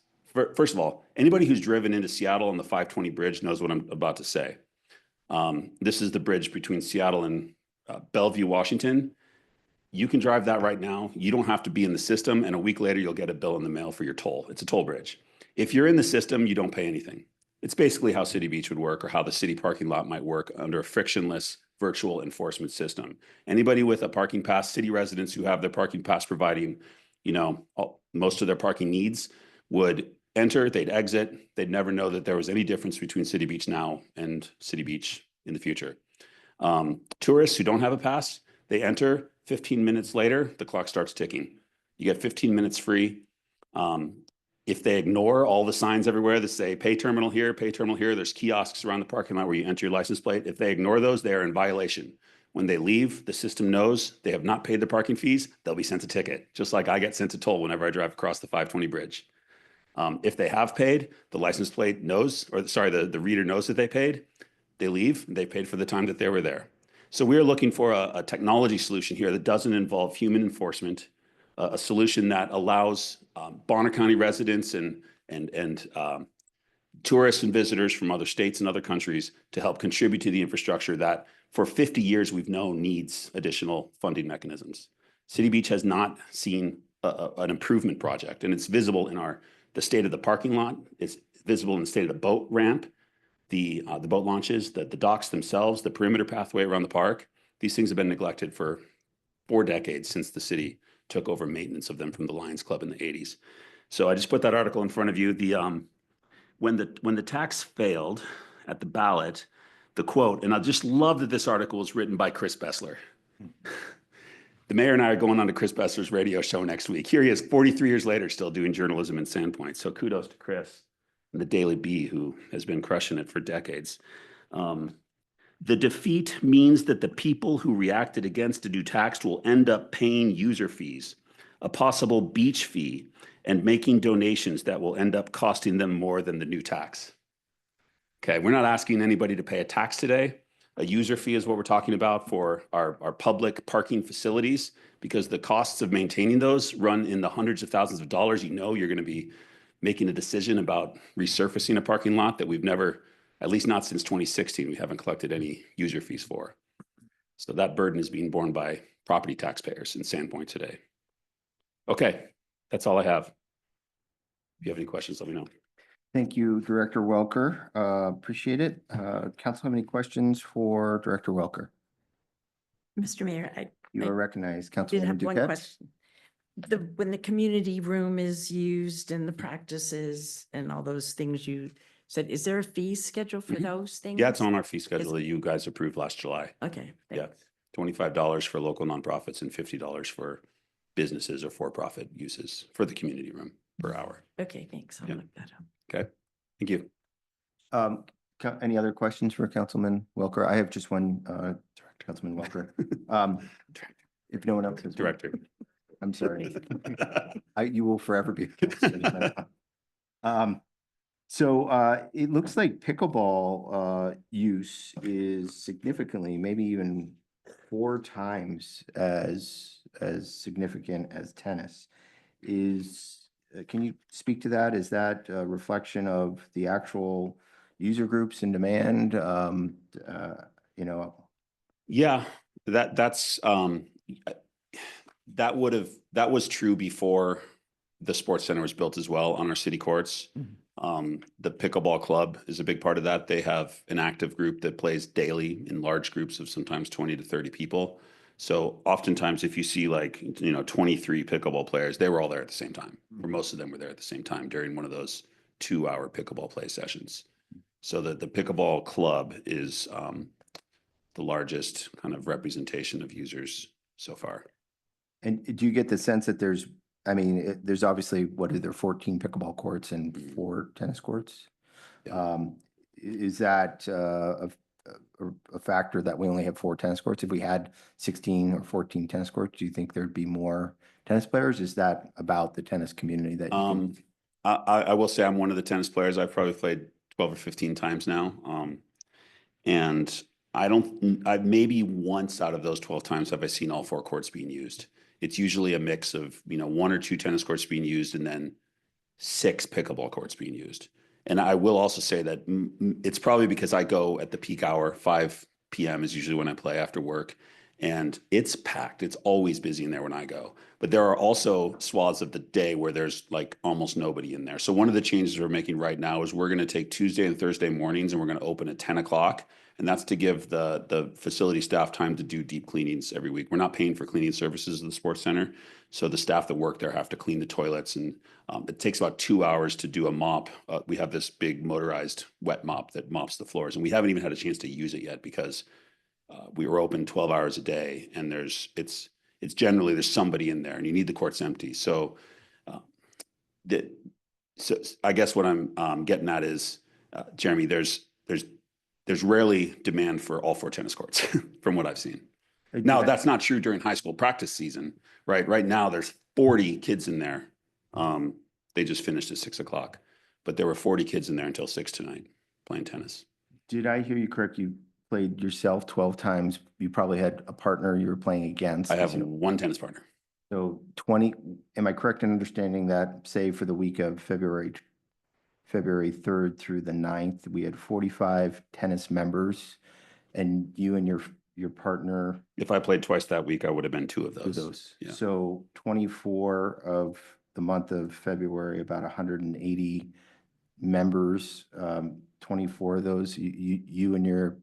first of all, anybody who's driven into Seattle on the 520 bridge knows what I'm about to say. This is the bridge between Seattle and Bellevue, Washington. You can drive that right now. You don't have to be in the system, and a week later, you'll get a bill in the mail for your toll. It's a toll bridge. If you're in the system, you don't pay anything. It's basically how City Beach would work or how the city parking lot might work under a frictionless virtual enforcement system. Anybody with a parking pass, city residents who have their parking pass providing, most of their parking needs would enter, they'd exit. They'd never know that there was any difference between City Beach now and City Beach in the future. Tourists who don't have a pass, they enter. 15 minutes later, the clock starts ticking. You get 15 minutes free. If they ignore all the signs everywhere that say pay terminal here, there's kiosks around the parking lot where you enter your license plate. If they ignore those, they are in violation. When they leave, the system knows they have not paid their parking fees. They'll be sent a ticket, just like I get sent a toll whenever I drive across the 520 bridge. If they have paid, the license plate knows, the reader knows that they paid. They leave, they paid for the time that they were there. So we are looking for a technology solution here that doesn't involve human enforcement, a solution that allows Bonner County residents and tourists and visitors from other states and other countries to help contribute to the infrastructure that for 50 years we've known needs additional funding mechanisms. City Beach has not seen an improvement project, and it's visible in the state of the parking lot. It's visible in the state of the boat ramp, the boat launches, the docks themselves, the perimeter pathway around the park. These things have been neglected for 4 decades since the city took over maintenance of them from the Lions Club in the 80s. So I just put that article in front of you. When the tax failed at the ballot, the quote, and I just love that this article was written by Chris Bessler. The mayor and I are going on to Chris Bessler's radio show next week. Here he is, 43 years later, still doing journalism in Sandpoint. So kudos to Chris and the Daily Bee, who has been crushing it for decades. The defeat means that the people who reacted against a new tax will end up paying user fees, a possible beach fee, and making donations that will end up costing them more than the new tax. Okay, we're not asking anybody to pay a tax today. A user fee is what we're talking about for our public parking facilities, because the costs of maintaining those run in the hundreds of thousands of dollars. You're going to be making a decision about resurfacing a parking lot that we've never, at least not since 2016, we haven't collected any user fees for. So that burden is being borne by property taxpayers in Sandpoint today. Okay, that's all I have. If you have any questions, let me know. Thank you, Director Welker. Appreciate it. Council, have any questions for Director Welker? Mr. Mayor, You are recognized, did Councilwoman have one Duquette. question. When the community room is used and the practices and all those things you said, is there a fee schedule for those things? Yeah, it's on our fee schedule that you guys approved last July. Okay, Yeah, thanks. $25 for local nonprofits and $50 for businesses or for-profit uses for the community room per hour. Okay, thanks. I'll Yeah. look that up. Okay, thank you. Any other questions for Councilman Welker? I have just one, Councilman Welker. If no one else has. Director. I'm sorry. You will forever be. So it looks like pickleball use is significantly, maybe even 4 times as significant as tennis. Can you speak to that? Is that a reflection of the actual user groups in demand? Yeah, that was true before the sports center was built as well on our city courts. The pickleball club is a big part of that. They have an active group that plays daily in large groups of sometimes 20 to 30 people. So oftentimes if you see like, 23 pickleball players, they were all there at the same time, or most of them were there at the same time during one of those 2-hour pickleball play sessions. So the pickleball club is the largest kind of representation of users so far. And do you get the sense that there's, I mean, there's obviously, what are there, 14 pickleball courts and 4 tennis courts? Yeah. Is that a factor that we only have 4 tennis courts? If we had 16 or 14 tennis courts, do you think there'd be more tennis players? Is that about the tennis community that you think? I will say I'm one of the tennis players. I've probably played 12 or 15 times now. And I've maybe once out of those 12 times have I seen all 4 courts being used. It's usually a mix of, 1 or 2 tennis courts being used and then 6 pickleball courts being used. And I will also say that it's probably because I go at the peak hour, 5 p.m. is usually when I play after work, and it's packed. It's always busy in there when I go. But there are also swaths of the day where there's like almost nobody in there. So one of the changes we're making right now is we're going to take Tuesday and Thursday mornings and we're going to open at 10 o'clock. And that's to give the facility staff time to do deep cleanings every week. We're not paying for cleaning services at the sports center. So the staff that work there have to clean the toilets, and it takes about 2 hours to do a mop. We have this big motorized wet mop that mops the floors, and we haven't even had a chance to use it yet because we were open 12 hours a day, and it's generally there's somebody in there, and you need the courts empty. So, so I guess what I'm getting at is, Jeremy, there's rarely demand for all 4 tennis courts from what I've seen. Now, that's not true during high school practice season, right? Right now, there's 40 kids in there. They just finished at 6 o'clock, but there were 40 kids in there until 6 tonight playing tennis. Did I hear you correct? You played yourself 12 times. You probably had a partner you were playing against. I have 1 tennis partner. So 20, am I correct in understanding that, say, for the week of February 3rd through the 9th, we had 45 tennis members, and you and your partner? If I played twice that week, I would have been 2 of those. Yeah. So 24 of the month of February, about 180 members, 24 of those, you and your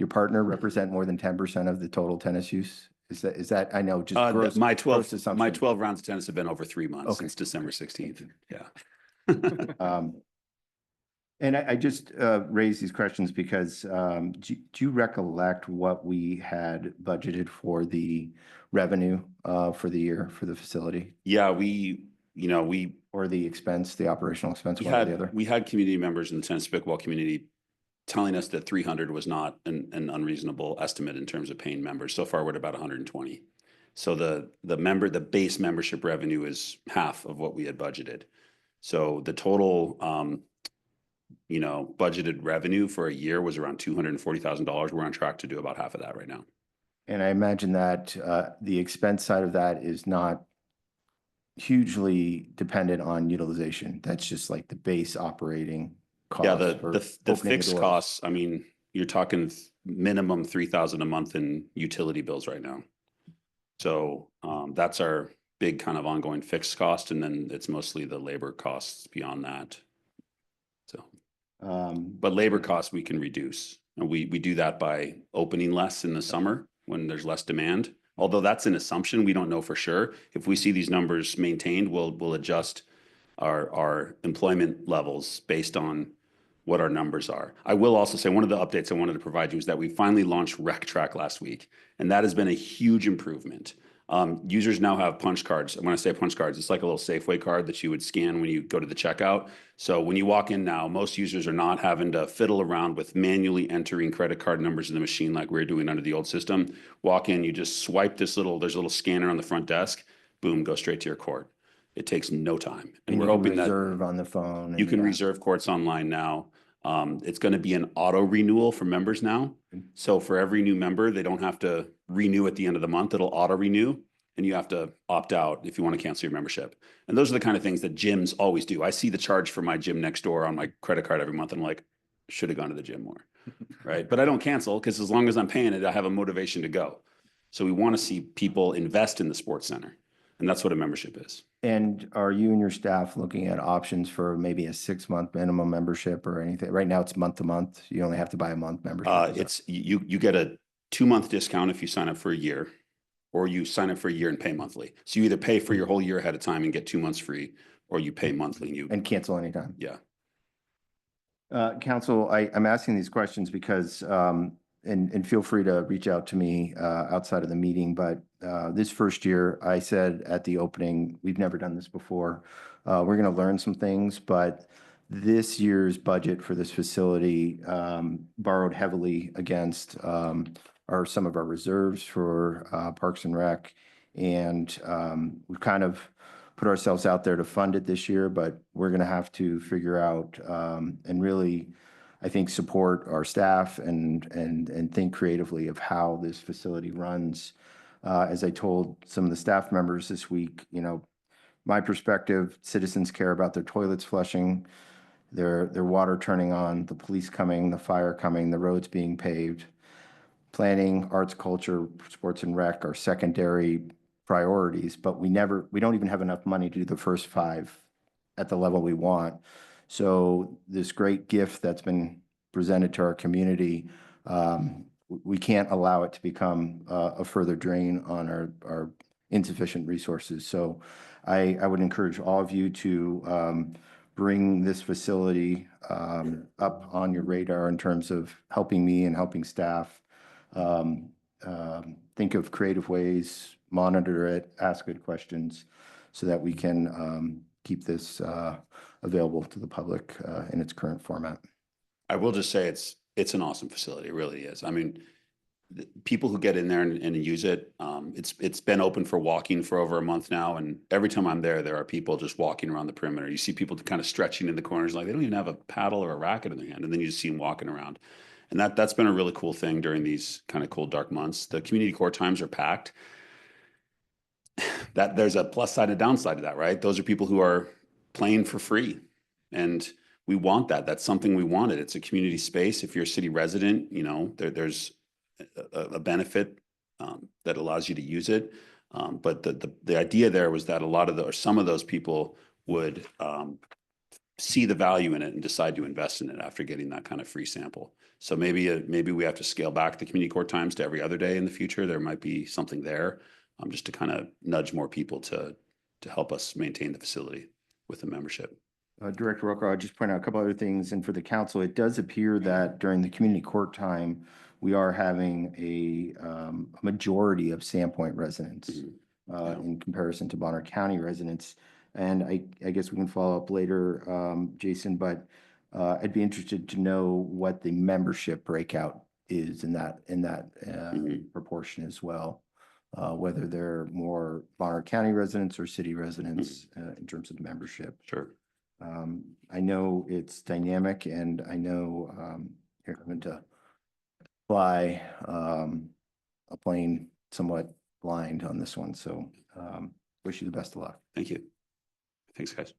partner represent more than 10% of the total tennis use? Is that, I know, just gross, my 12 gross assumption. my 12 rounds of tennis have been over 3 months, Okay. since December 16th. Yeah. And I just raised these questions because do you recollect what we had budgeted for the revenue for the year for the facility? Yeah, Or the expense, the operational expense, one or the other? we had community members in the tennis pickleball community telling us that 300 was not an unreasonable estimate in terms of paying members. So far, we're at about 120. So the base membership revenue is half of what we had budgeted. So the total, budgeted revenue for a year was around $240,000. We're on track to do about half of that right now. And I imagine that the expense side of that is not hugely dependent on utilization. That's just like the base operating cost. Yeah, for the opening fixed doors. costs, I mean, you're talking minimum 3,000 a month in utility bills right now. So that's our big kind of ongoing fixed cost, and then it's mostly the labor costs beyond that. So, but labor costs we can reduce, and we do that by opening less in the summer when there's less demand. Although that's an assumption, we don't know for sure. If we see these numbers maintained, we'll adjust our employment levels based on what our numbers are. I will also say one of the updates I wanted to provide you is that we finally launched RecTrack last week, and that has been a huge improvement. Users now have punch cards. And when I say punch cards, it's like a little Safeway card that you would scan when you go to the checkout. So when you walk in now, most users are not having to fiddle around with manually entering credit card numbers in the machine like we were doing under the old system. Walk in, you just swipe there's a little scanner on the front desk, boom, go straight to your court. It takes no time. And we're you can hoping that reserve on the phone. you can yeah. reserve courts online now. It's going to be an auto renewal for members now. So for every new member, they don't have to renew at the end of the month. It'll auto renew, and you have to opt out if you want to cancel your membership. And those are the kind of things that gyms always do. I see the charge for my gym next door on my credit card every month. And I'm like, should have gone to the gym more, right? But I don't cancel because as long as I'm paying it, I have a motivation to go. So we want to see people invest in the sports center. And that's what a membership is. And are you and your staff looking at options for maybe a 6-month minimum membership or anything? Right now it's month to month. You only have to buy a month membership. Is that- It's, you get a 2-month discount if you sign up for a year, or you sign up for a year and pay monthly. So you either pay for your whole year ahead of time and get 2 months free, or you pay monthly and you, And cancel anytime. yeah. Council, I'm asking these questions because, and feel free to reach out to me outside of the meeting, but this first year, I said at the opening, we've never done this before. We're going to learn some things, but this year's budget for this facility borrowed heavily against some of our reserves for Parks and Rec. And we've kind of put ourselves out there to fund it this year, but we're going to have to figure out and really, I think, support our staff and think creatively of how this facility runs. As I told some of the staff members this week, you know, my perspective, citizens care about their toilets flushing, their water turning on, the police coming, the fire coming, the roads being paved. Planning, arts, culture, sports and rec are secondary priorities, but we don't even have enough money to do the first 5 at the level we want. So this great gift that's been presented to our community, we can't allow it to become a further drain on our insufficient resources. So I would encourage all of you to bring this facility up on your radar in terms of helping me and helping staff. Think of creative ways, monitor it, ask good questions so that we can keep this available to the public in its current format. I will just say it's an awesome facility. It really is. I mean, people who get in there and use it, it's been open for walking for over a month now. And every time I'm there are people just walking around the perimeter. You see people kind of stretching in the corners, like they don't even have a paddle or a racket in their hand. And then you just see them walking around. And that's been a really cool thing during these kind of cold, dark months. The community core times are packed. That there's a plus side and downside to that, right? Those are people who are playing for free. And we want that. That's something we wanted. It's a community space. If you're a city resident, you know, there's a benefit that allows you to use it. But the idea there was that a lot of or some of those people would see the value in it and decide to invest in it after getting that kind of free sample. So maybe we have to scale back the community core times to every other day in the future. There might be something there just to kind of nudge more people to help us maintain the facility with the membership. Director Roca, I'll just point out a couple other things. And for the council, it does appear that during the community court time, we are having a majority of Sandpoint residents in comparison to Bonner County residents. And I guess we can follow up later, Jason, but I'd be interested to know what the membership breakout is in that proportion as well. Whether they're more Bonner County residents or city residents in terms of membership. Sure. I know it's dynamic, and I know you're going to fly a plane somewhat blind on this one. So wish you the best of luck. Thank you. Thanks, guys.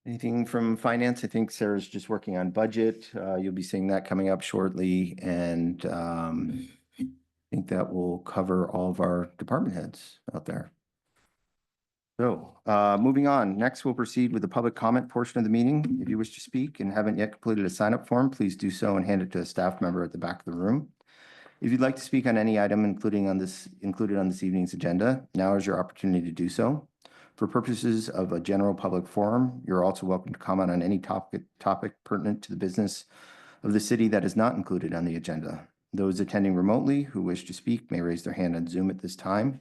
Anything from finance? I think Sarah's just working on budget. You'll be seeing that coming up shortly. And I think that will cover all of our department heads out there. So moving on, next we'll proceed with the public comment portion of the meeting. If you wish to speak and haven't yet completed a sign-up form, please do so and hand it to a staff member at the back of the room. If you'd like to speak on any item included on this evening's agenda, now is your opportunity to do so. For purposes of a general public forum, you're also welcome to comment on any topic pertinent to the business of the city that is not included on the agenda. Those attending remotely who wish to speak may raise their hand on Zoom at this time.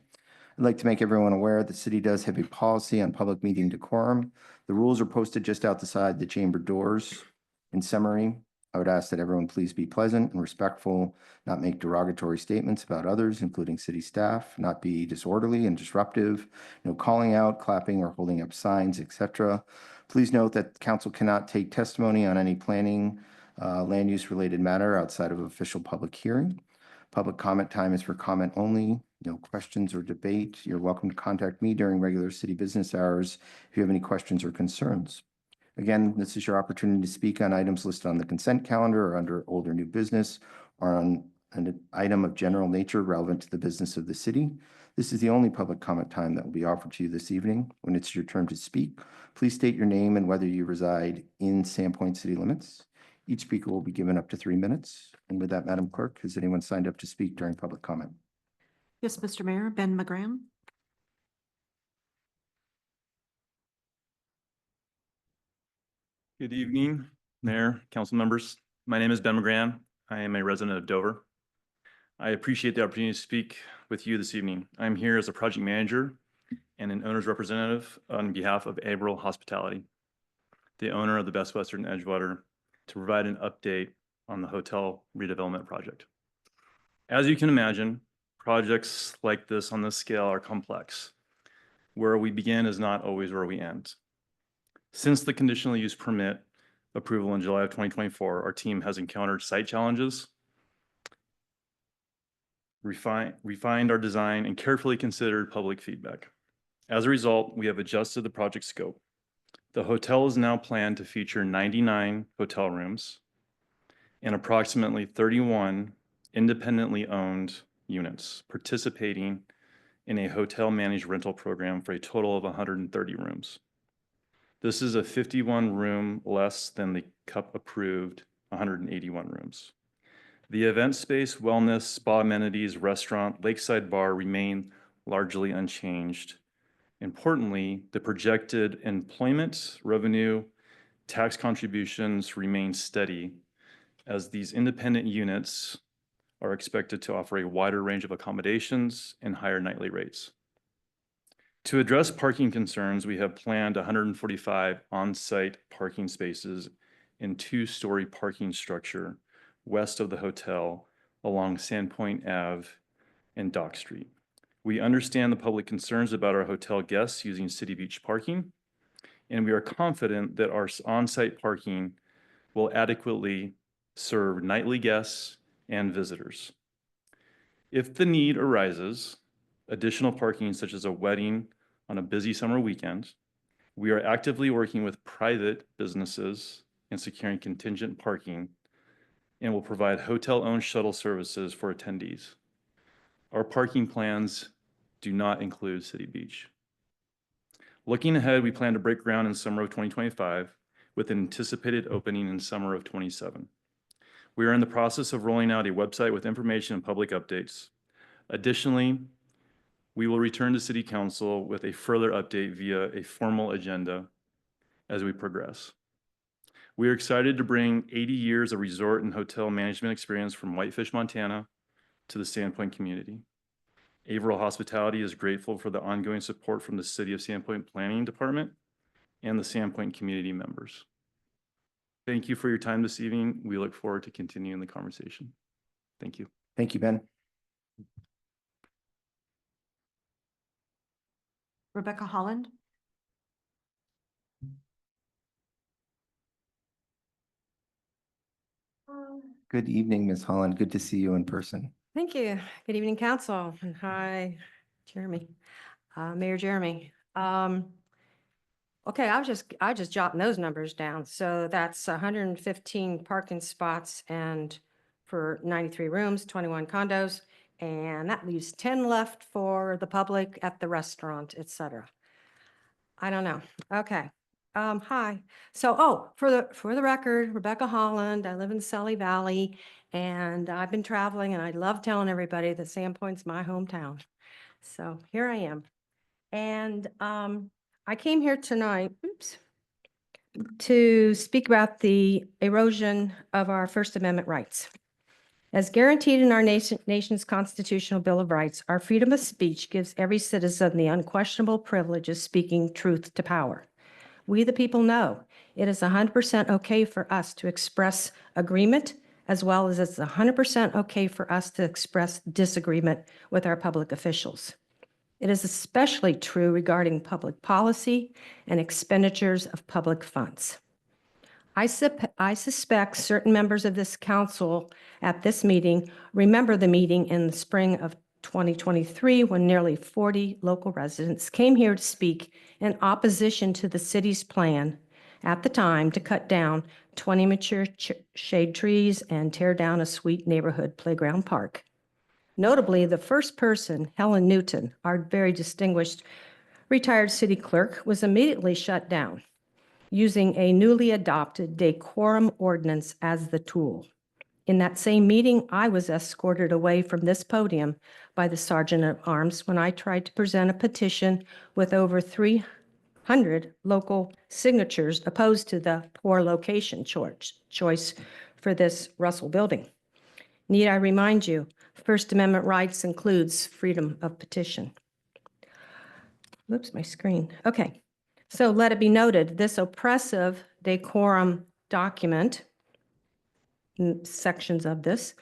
I'd like to make everyone aware the city does have a policy on public meeting decorum. The rules are posted just outside the chamber doors. In summary, I would ask that everyone please be pleasant and respectful, not make derogatory statements about others, including city staff, not be disorderly and disruptive, no calling out, clapping, or holding up signs, etc. Please note that council cannot take testimony on any planning, land use related matter outside of official public hearing. Public comment time is for comment only. No questions or debate. You're welcome to contact me during regular city business hours if you have any questions or concerns. Again, this is your opportunity to speak on items listed on the consent calendar or under old or new business or on an item of general nature relevant to the business of the city. This is the only public comment time that will be offered to you this evening. When it's your turn to speak, please state your name and whether you reside in Sandpoint city limits. Each speaker will be given up to 3 minutes. And with that, Madam Clerk, has anyone signed up to speak during public comment? Yes, Mr. Mayor, Ben McGran. Good evening, Mayor, council members. My name is Ben McGran. I am a resident of Dover. I appreciate the opportunity to speak with you this evening. I'm here as a project manager and an owner's representative on behalf of Averill Hospitality, the owner of the Best Western Edgewater, to provide an update on the hotel redevelopment project. As you can imagine, projects like this on this scale are complex. Where we begin is not always where we end. Since the conditional use permit approval in July of 2024, our team has encountered site challenges, refined our design, and carefully considered public feedback. As a result, we have adjusted the project scope. The hotel is now planned to feature 99 hotel rooms and approximately 31 independently owned units participating in a hotel managed rental program for a total of 130 rooms. This is a 51 room less than the CUP approved 181 rooms. The event space, wellness, spa amenities, restaurant, lakeside bar remain largely unchanged. Importantly, the projected employment, revenue, tax contributions remain steady as these independent units are expected to offer a wider range of accommodations and higher nightly rates. To address parking concerns, we have planned 145 on-site parking spaces in 2-story parking structure west of the hotel along Sandpoint Ave and Dock Street. We understand the public concerns about our hotel guests using City Beach parking, and we are confident that our on-site parking will adequately serve nightly guests and visitors. If the need arises, additional parking such as a wedding on a busy summer weekend, we are actively working with private businesses and securing contingent parking and will provide hotel-owned shuttle services for attendees. Our parking plans do not include City Beach. Looking ahead, we plan to break ground in summer of 2025 with an anticipated opening in summer of 27. We are in the process of rolling out a website with information and public updates. Additionally, we will return to City Council with a further update via a formal agenda as we progress. We are excited to bring 80 years of resort and hotel management experience from Whitefish, Montana to the Sandpoint community. Averill Hospitality is grateful for the ongoing support from the City of Sandpoint Planning Department and the Sandpoint community members. Thank you for your time this evening. We look forward to continuing the conversation. Thank you. Thank you, Ben. Rebecca Holland. Good evening, Ms. Holland. Good to see you in person. Thank you. Good evening, council. And hi, Jeremy, Mayor Jeremy. Okay, I just jotting those numbers down. So that's 115 parking spots and for 93 rooms, 21 condos, and that leaves 10 left for the public at the restaurant, et cetera. I don't know. Okay. Hi. So, for the record, Rebecca Holland, I live in Sully Valley, and I've been traveling, and I love telling everybody that Sandpoint's my hometown. So here I am. And I came here tonight, to speak about the erosion of our First Amendment rights. As guaranteed in our nation's constitutional Bill of Rights, our freedom of speech gives every citizen the unquestionable privilege of speaking truth to power. We, the people, know it is 100% okay for us to express agreement, as well as it's 100% okay for us to express disagreement with our public officials. It is especially true regarding public policy and expenditures of public funds. I suspect certain members of this council at this meeting remember the meeting in the spring of 2023 when nearly 40 local residents came here to speak in opposition to the city's plan at the time to cut down 20 mature shade trees and tear down a sweet neighborhood playground park. Notably, the first person, Helen Newton, our very distinguished retired city clerk, was immediately shut down, using a newly adopted decorum ordinance as the tool. In that same meeting, I was escorted away from this podium by the Sergeant at Arms when I tried to present a petition with over 300 local signatures opposed to the poor location choice for this Russell building. Need I remind you, First Amendment rights includes freedom of petition. Whoops, my screen. Okay. So let it be noted, this oppressive decorum document, sections of this,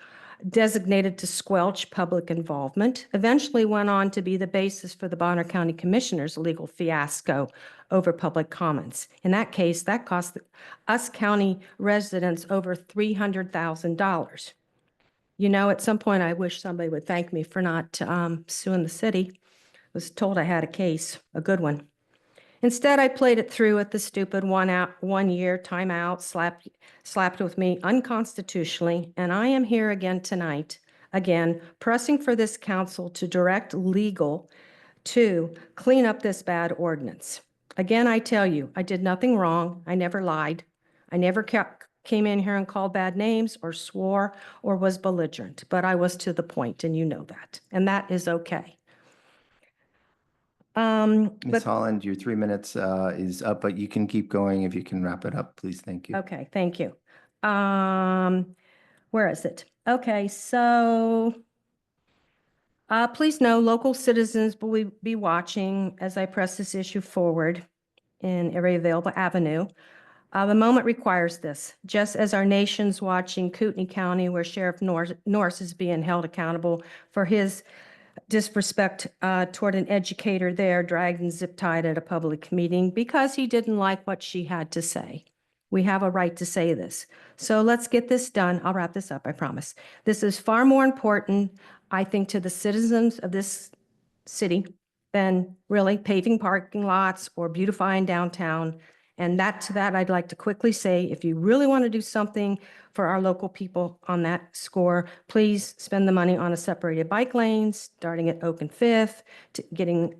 designated to squelch public involvement, eventually went on to be the basis for the Bonner County Commissioner's legal fiasco over public comments. In that case, that cost us county residents over $300,000. You know, at some point, I wish somebody would thank me for not suing the city. I was told I had a case, a good one. Instead, I played it through at the stupid 1 year timeout, slapped with me unconstitutionally, and I am here again tonight, again, pressing for this council to direct legal to clean up this bad ordinance. Again, I tell you, I did nothing wrong. I never lied. I never came in here and called bad names or swore or was belligerent, but I was to the point, and you know that, and that is okay. Ms. But Holland, your 3 minutes is up, but you can keep going if you can wrap it up, please. Thank you. okay, thank you. Where is it? Okay, so please know local citizens will be watching as I press this issue forward in every available avenue. The moment requires this, just as our nation's watching Kootenai County, where Sheriff Norris is being held accountable for his disrespect toward an educator there, dragged and zip-tied at a public meeting because he didn't like what she had to say. We have a right to say this. So let's get this done. I'll wrap this up, I promise. This is far more important, I think, to the citizens of this city than really paving parking lots or beautifying downtown. And to that, I'd like to quickly say, if you really want to do something for our local people on that score, please spend the money on a separated bike lanes, starting at Oak and Fifth, to getting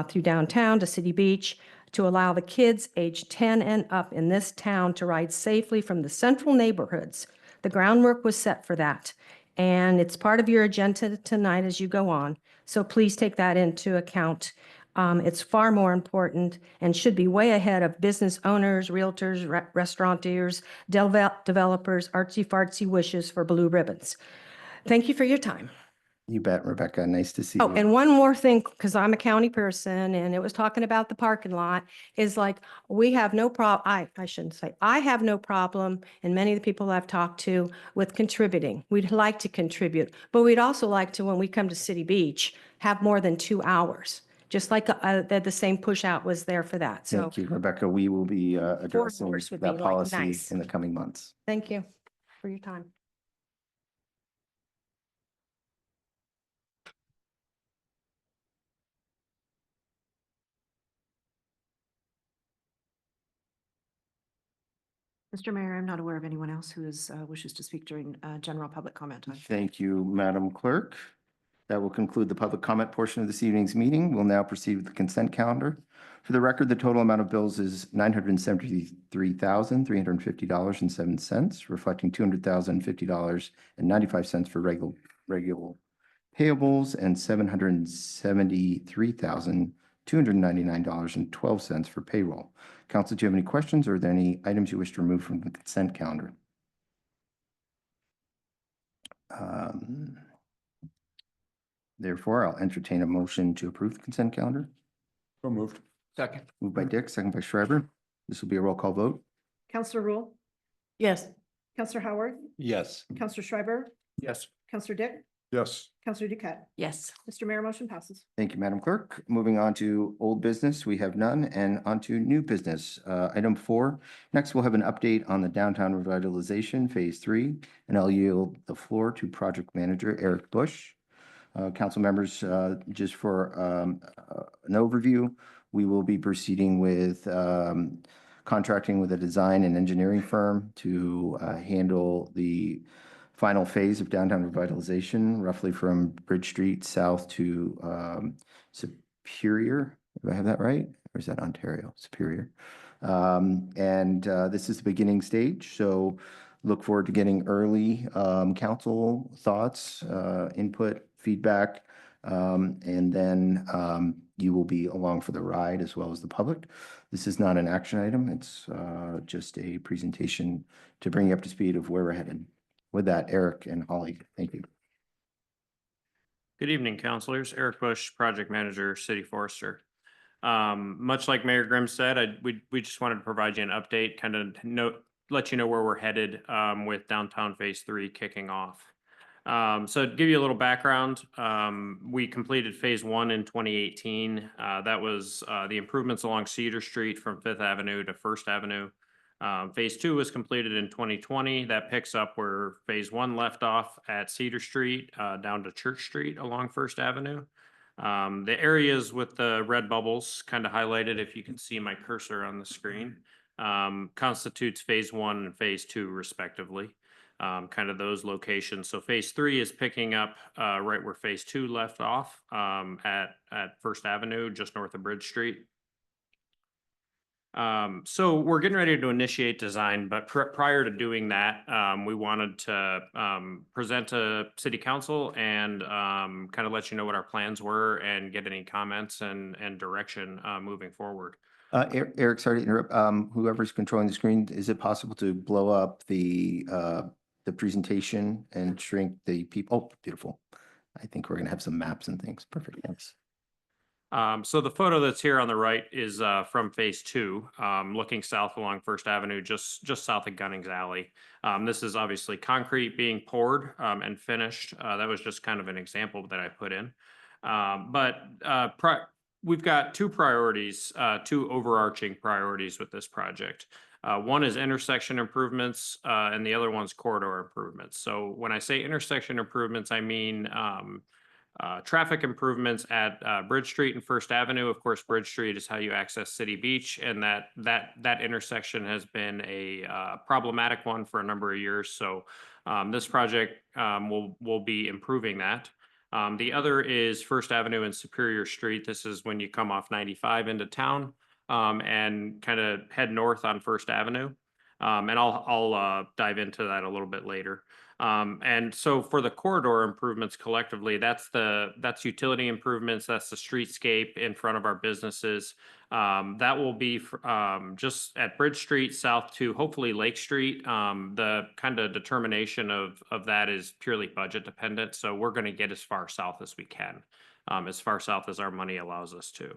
through downtown to City Beach, to allow the kids age 10 and up in this town to ride safely from the central neighborhoods. The groundwork was set for that. And it's part of your agenda tonight as you go on. So please take that into account. It's far more important and should be way ahead of business owners, realtors, restaurateurs, developers, artsy-fartsy wishes for blue ribbons. Thank you for your time. You bet, Rebecca. Nice to see Oh, you. and one more thing, because I'm a county person and it was talking about the parking lot, is like, we have no problem, I shouldn't say, I have no problem, and many of the people I've talked to, with contributing. We'd like to contribute, but we'd also like to, when we come to City Beach, have more than 2 hours. Just like the same push out was there for that. So Thank you, Rebecca. We will be addressing hours would that be, like, policy nice. in the coming months. thank you for your time. Mr. Mayor, I'm not aware of anyone else who wishes to speak during general public comment time. Thank you, Madam Clerk. That will conclude the public comment portion of this evening's meeting. We'll now proceed with the consent calendar. For the record, the total amount of bills is $973,350.07, reflecting $200,050.95 for regular payables and $773,299.12 for payroll. Council, do you have any questions, or are there any items you wish to remove from the consent calendar? Therefore, I'll entertain a motion to approve the consent calendar. So moved. Second. Moved by Dick, second by Schreiber. This will be a roll call vote. Counselor Rule, Yes. Counselor Howard, Yes. Counselor Schreiber, Yes. Counselor Dick, Yes. Counselor Duquette. Yes. Mr. Mayor, motion passes. Thank you, Madam Clerk. Moving on to old business, we have none, and on to new business. Item 4. Next, we'll have an update on the downtown revitalization Phase 3, and I'll yield the floor to Project Manager Eric Bush. Council members, just for an overview, we will be proceeding with contracting with a design and engineering firm to handle the final phase of downtown revitalization, roughly from Bridge Street south to Superior. Do I have that right? Or is that Ontario? Superior. This is the beginning stage, so look forward to getting early council thoughts, input, feedback, and then you will be along for the ride as well as the public. This is not an action item. It's just a presentation to bring you up to speed of where we're headed. With that, Eric and Holly, thank you. Good evening, councilors. Eric Bush, Project Manager, City Forester. Much like Mayor Grimm said, we just wanted to provide you an update, kind of let you know where we're headed with Downtown Phase 3 kicking off. So to give you a little background, we completed Phase 1 in 2018. That was the improvements along Cedar Street from 5th Avenue to 1st Avenue. Phase 2 was completed in 2020. That picks up where Phase 1 left off at Cedar Street down to Church Street along 1st Avenue. The areas with the red bubbles kind of highlighted, if you can see my cursor on the screen, constitutes Phase 1 and Phase 2 respectively, kind of those locations. So Phase 3 is picking up right where Phase 2 left off at 1st Avenue, just north of Bridge Street. So we're getting ready to initiate design, but prior to doing that, we wanted to present to City Council and kind of let you know what our plans were and get any comments and direction moving forward. Eric, sorry to interrupt. Whoever's controlling the screen, is it possible to blow up the presentation and shrink the people? Oh, beautiful. I think we're gonna have some maps and things. Perfect. Thanks. So the photo that's here on the right is from Phase 2, looking south along 1st Avenue, just south of Gunnings Alley. This is obviously concrete being poured and finished. That was just kind of an example that I put in. We've got two priorities, two overarching priorities with this project. One is intersection improvements, and the other one's corridor improvements. So when I say intersection improvements, I mean traffic improvements at Bridge Street and 1st Avenue. Of course, Bridge Street is how you access City Beach, and that intersection has been a problematic one for a number of years. So this project will be improving that. The other is 1st Avenue and Superior Street. This is when you come off 95 into town and kind of head north on 1st Avenue. And I'll dive into that a little bit later. And so for the corridor improvements collectively, that's utility improvements, that's the streetscape in front of our businesses. That will be just at Bridge Street south to hopefully Lake Street. The kind of determination of that is purely budget dependent. So we're going to get as far south as we can, as far south as our money allows us to.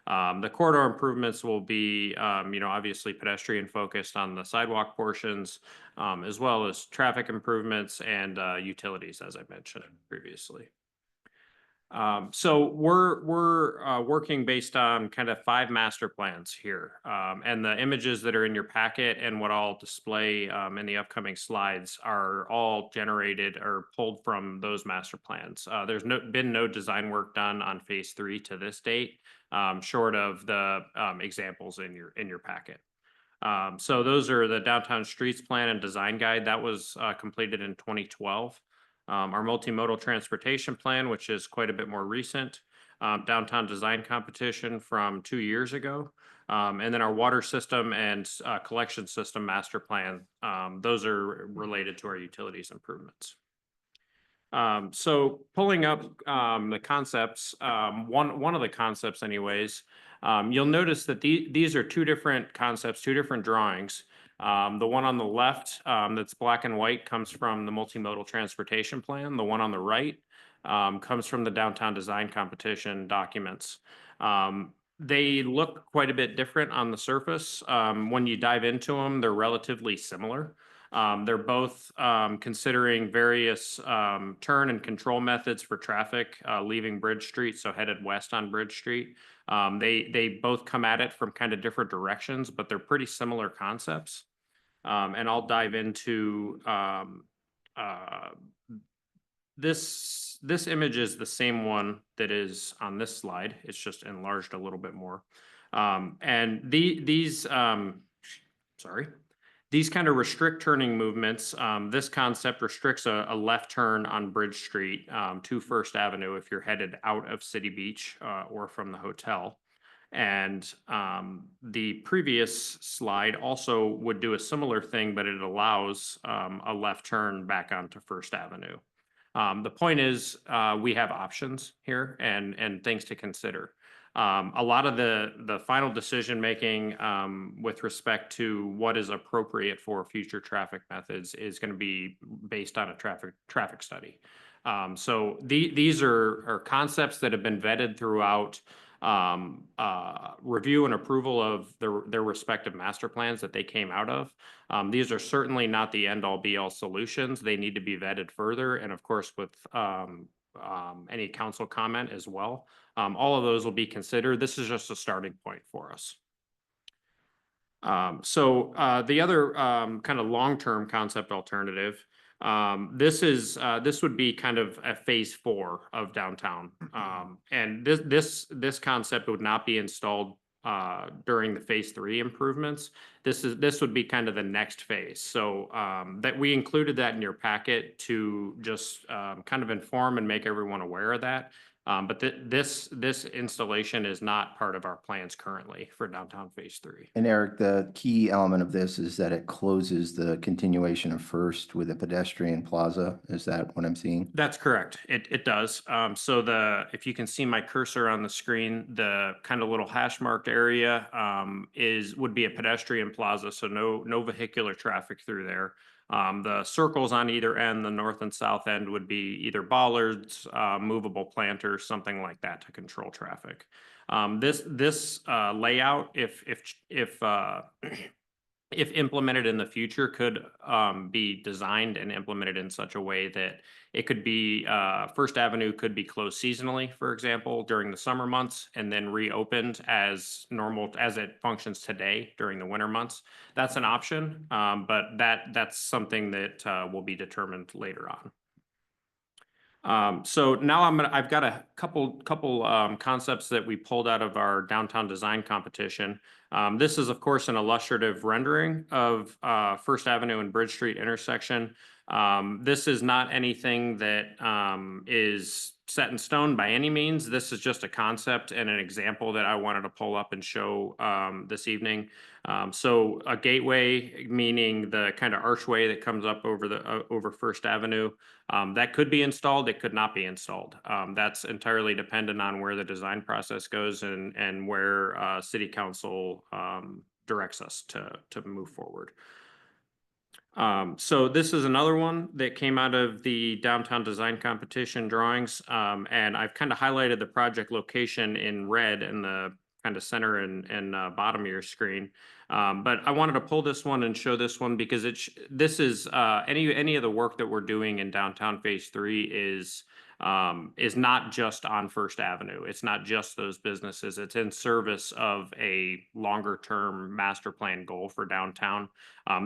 The corridor improvements will be, obviously pedestrian focused on the sidewalk portions, as well as traffic improvements and utilities, as I mentioned previously. So we're working based on kind of 5 master plans here, and the images that are in your packet and what I'll display in the upcoming slides are all generated or pulled from those master plans. There's been no design work done on Phase 3 to this date, short of the examples in your packet. So those are the Downtown Streets Plan and Design Guide that was completed in 2012. Our multimodal transportation plan, which is quite a bit more recent, downtown design competition from 2 years ago, and then our water system and collection system master plan. Those are related to our utilities improvements. So pulling up the concepts, one of the concepts anyways, you'll notice that these are 2 different concepts, 2 different drawings. The one on the left that's black and white comes from the multimodal transportation plan. The one on the right comes from the downtown design competition documents. They look quite a bit different on the surface. When you dive into them, they're relatively similar. They're both considering various turn and control methods for traffic leaving Bridge Street, so headed west on Bridge Street. They both come at it from kind of different directions, but they're pretty similar concepts. And I'll dive into this image is the same one that is on this slide. It's just enlarged a little bit more. And these sorry. These kind of restrict turning movements. This concept restricts a left turn on Bridge Street to First Avenue if you're headed out of City Beach or from the hotel. And the previous slide also would do a similar thing, but it allows a left turn back onto First Avenue. The point is, we have options here and things to consider. A lot of the final decision making with respect to what is appropriate for future traffic methods is going to be based on a traffic study. So these are concepts that have been vetted throughout review and approval of their respective master plans that they came out of. These are certainly not the end all be all solutions. They need to be vetted further. And of course, with any council comment as well. All of those will be considered. This is just a starting point for us. The other kind of long-term concept alternative, this would be kind of a phase 4 of downtown. And this concept would not be installed during the phase 3 improvements. This would be kind of the next phase. So that we included that in your packet to just kind of inform and make everyone aware of that. But this installation is not part of our plans currently for downtown phase 3. And Eric, the key element of this is that it closes the continuation of First with a pedestrian plaza. Is that what I'm seeing? That's correct. It does. So if you can see my cursor on the screen, the kind of little hash marked area would be a pedestrian plaza. So no vehicular traffic through there. The circles on either end, the north and south end, would be either bollards, movable planters, something like that to control traffic. This layout, if implemented in the future, could be designed and implemented in such a way that it could be First Avenue could be closed seasonally, for example, during the summer months, and then reopened as normal as it functions today during the winter months. That's an option, but that's something that will be determined later on. So now I've got a couple concepts that we pulled out of our downtown design competition. This is, of course, an illustrative rendering of First Avenue and Bridge Street intersection. This is not anything that is set in stone by any means. This is just a concept and an example that I wanted to pull up and show this evening. So a gateway, meaning the kind of archway that comes up over First Avenue, that could be installed. It could not be installed. That's entirely dependent on where the design process goes and where City Council directs us to move forward. So this is another one that came out of the downtown design competition drawings. And I've kind of highlighted the project location in red in the kind of center and bottom of your screen. But I wanted to pull this one and show this one because this is any of the work that we're doing in downtown phase 3 is not just on First Avenue. It's not just those businesses. It's in service of a longer term master plan goal for downtown.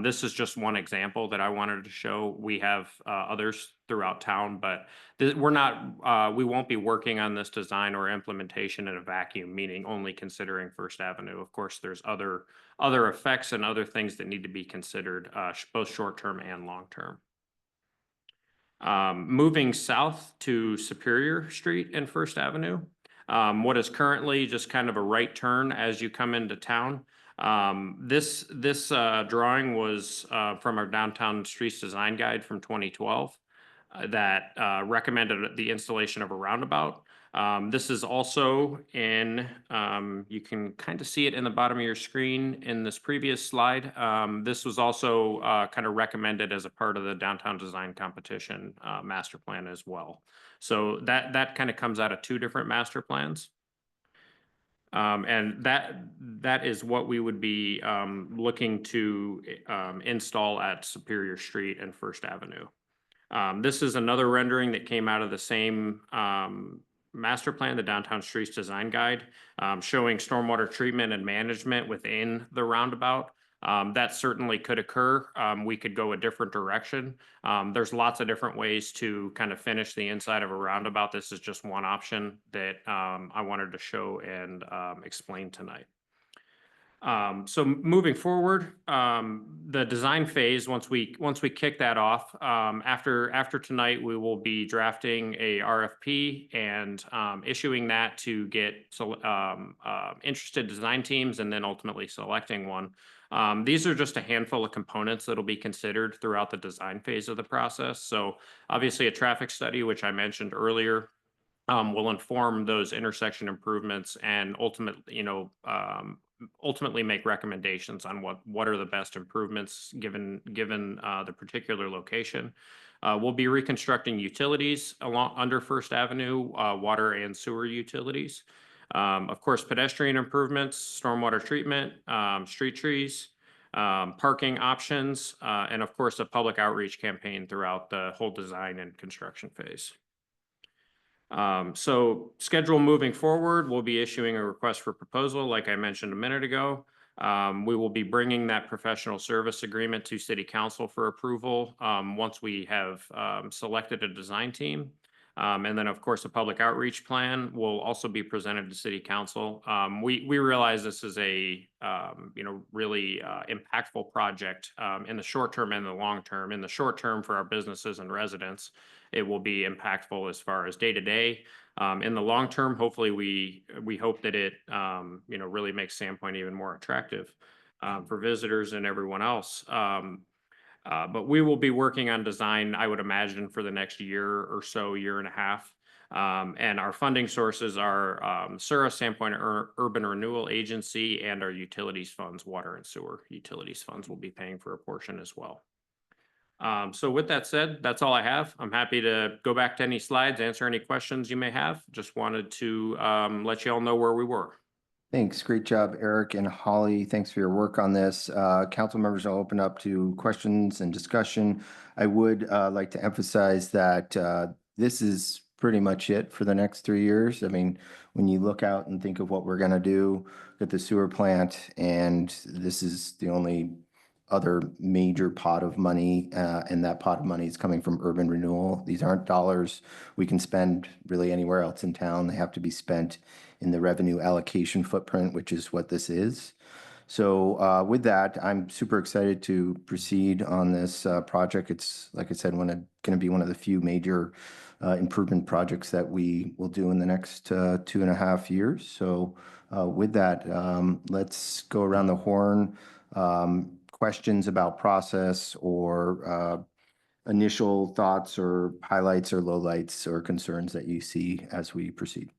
This is just one example that I wanted to show. We have others throughout town, but we won't be working on this design or implementation in a vacuum, meaning only considering First Avenue. Of course, there's other effects and other things that need to be considered, both short term and long term. Moving south to Superior Street and First Avenue, what is currently just kind of a right turn as you come into town. This drawing was from our Downtown Streets Design Guide from 2012 that recommended the installation of a roundabout. This is also in, you can kind of see it in the bottom of your screen in this previous slide. This was also kind of recommended as a part of the downtown design competition master plan as well. So that kind of comes out of 2 different master plans. And that is what we would be looking to install at Superior Street and First Avenue. This is another rendering that came out of the same master plan, the Downtown Streets Design Guide, showing stormwater treatment and management within the roundabout. That certainly could occur. We could go a different direction. There's lots of different ways to kind of finish the inside of a roundabout. This is just one option that I wanted to show and explain tonight. So moving forward, the design phase, once we kick that off, after tonight, we will be drafting a RFP and issuing that to get interested design teams and then ultimately selecting one. These are just a handful of components that'll be considered throughout the design phase of the process. So obviously a traffic study, which I mentioned earlier, will inform those intersection improvements and ultimately make recommendations on what are the best improvements given the particular location. We'll be reconstructing utilities along under First Avenue, water and sewer utilities. Of course, pedestrian improvements, stormwater treatment, street trees, parking options, and of course, a public outreach campaign throughout the whole design and construction phase. So schedule moving forward, we'll be issuing a request for proposal, like I mentioned a minute ago. We will be bringing that professional service agreement to City Council for approval once we have selected a design team. And then, of course, a public outreach plan will also be presented to City Council. We realize this is a really impactful project in the short term and the long term. In the short term for our businesses and residents, it will be impactful as far as day to day. In the long term, hopefully we hope that it really makes Sandpoint even more attractive for visitors and everyone else. But we will be working on design, I would imagine, for the next year or so, year and a half. And our funding sources are SURA, Sandpoint Urban Renewal Agency, and our utilities funds, water and sewer utilities funds will be paying for a portion as well. So with that said, that's all I have. I'm happy to go back to any slides, answer any questions you may have. Just wanted to let you all know where we were. Thanks. Great job, Eric and Holly. Thanks for your work on this. Council members, I'll open up to questions and discussion. I would like to emphasize that this is pretty much it for the next 3 years. I mean, when you look out and think of what we're going to do at the sewer plant, and this is the only other major pot of money, and that pot of money is coming from urban renewal. These aren't dollars we can spend really anywhere else in town. They have to be spent in the revenue allocation footprint, which is what this is. So with that, I'm super excited to proceed on this project. It's, like I said, going to be one of the few major improvement projects that we will do in the next 2.5 years. So with that, let's go around the horn. Questions about process or initial thoughts or highlights or lowlights or concerns that you see as we proceed.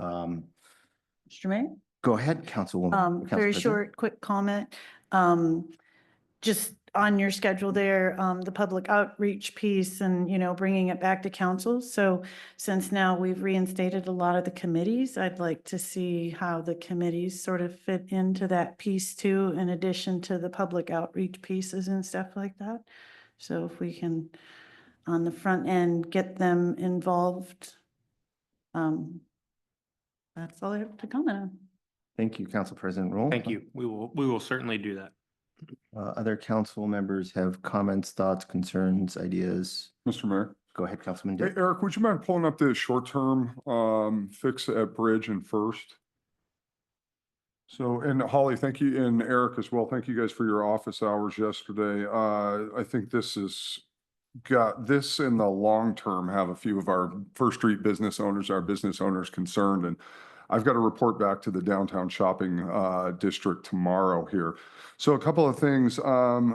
Mr. Mayor? Go ahead, Councilwoman. Council Very President. short, quick comment. Just on your schedule there, the public outreach piece and, bringing it back to council. So since now we've reinstated a lot of the committees, I'd like to see how the committees sort of fit into that piece too, in addition to the public outreach pieces and stuff like that. So if we can, on the front end, get them involved. That's all I have to comment on. Thank you, Council President Roll. Thank you. We will certainly do that. Other council members have comments, thoughts, concerns, ideas? Mr. Mayor. Go ahead, Councilman Hey, Dick. Eric, would you mind pulling up the short-term fix at Bridge and First? So, and Holly, thank you, and Eric as well. Thank you guys for your office hours yesterday. I think this has got this in the long term, have a few of our First Street business owners, our business owners concerned. And I've got to report back to the downtown shopping district tomorrow here. So a couple of things.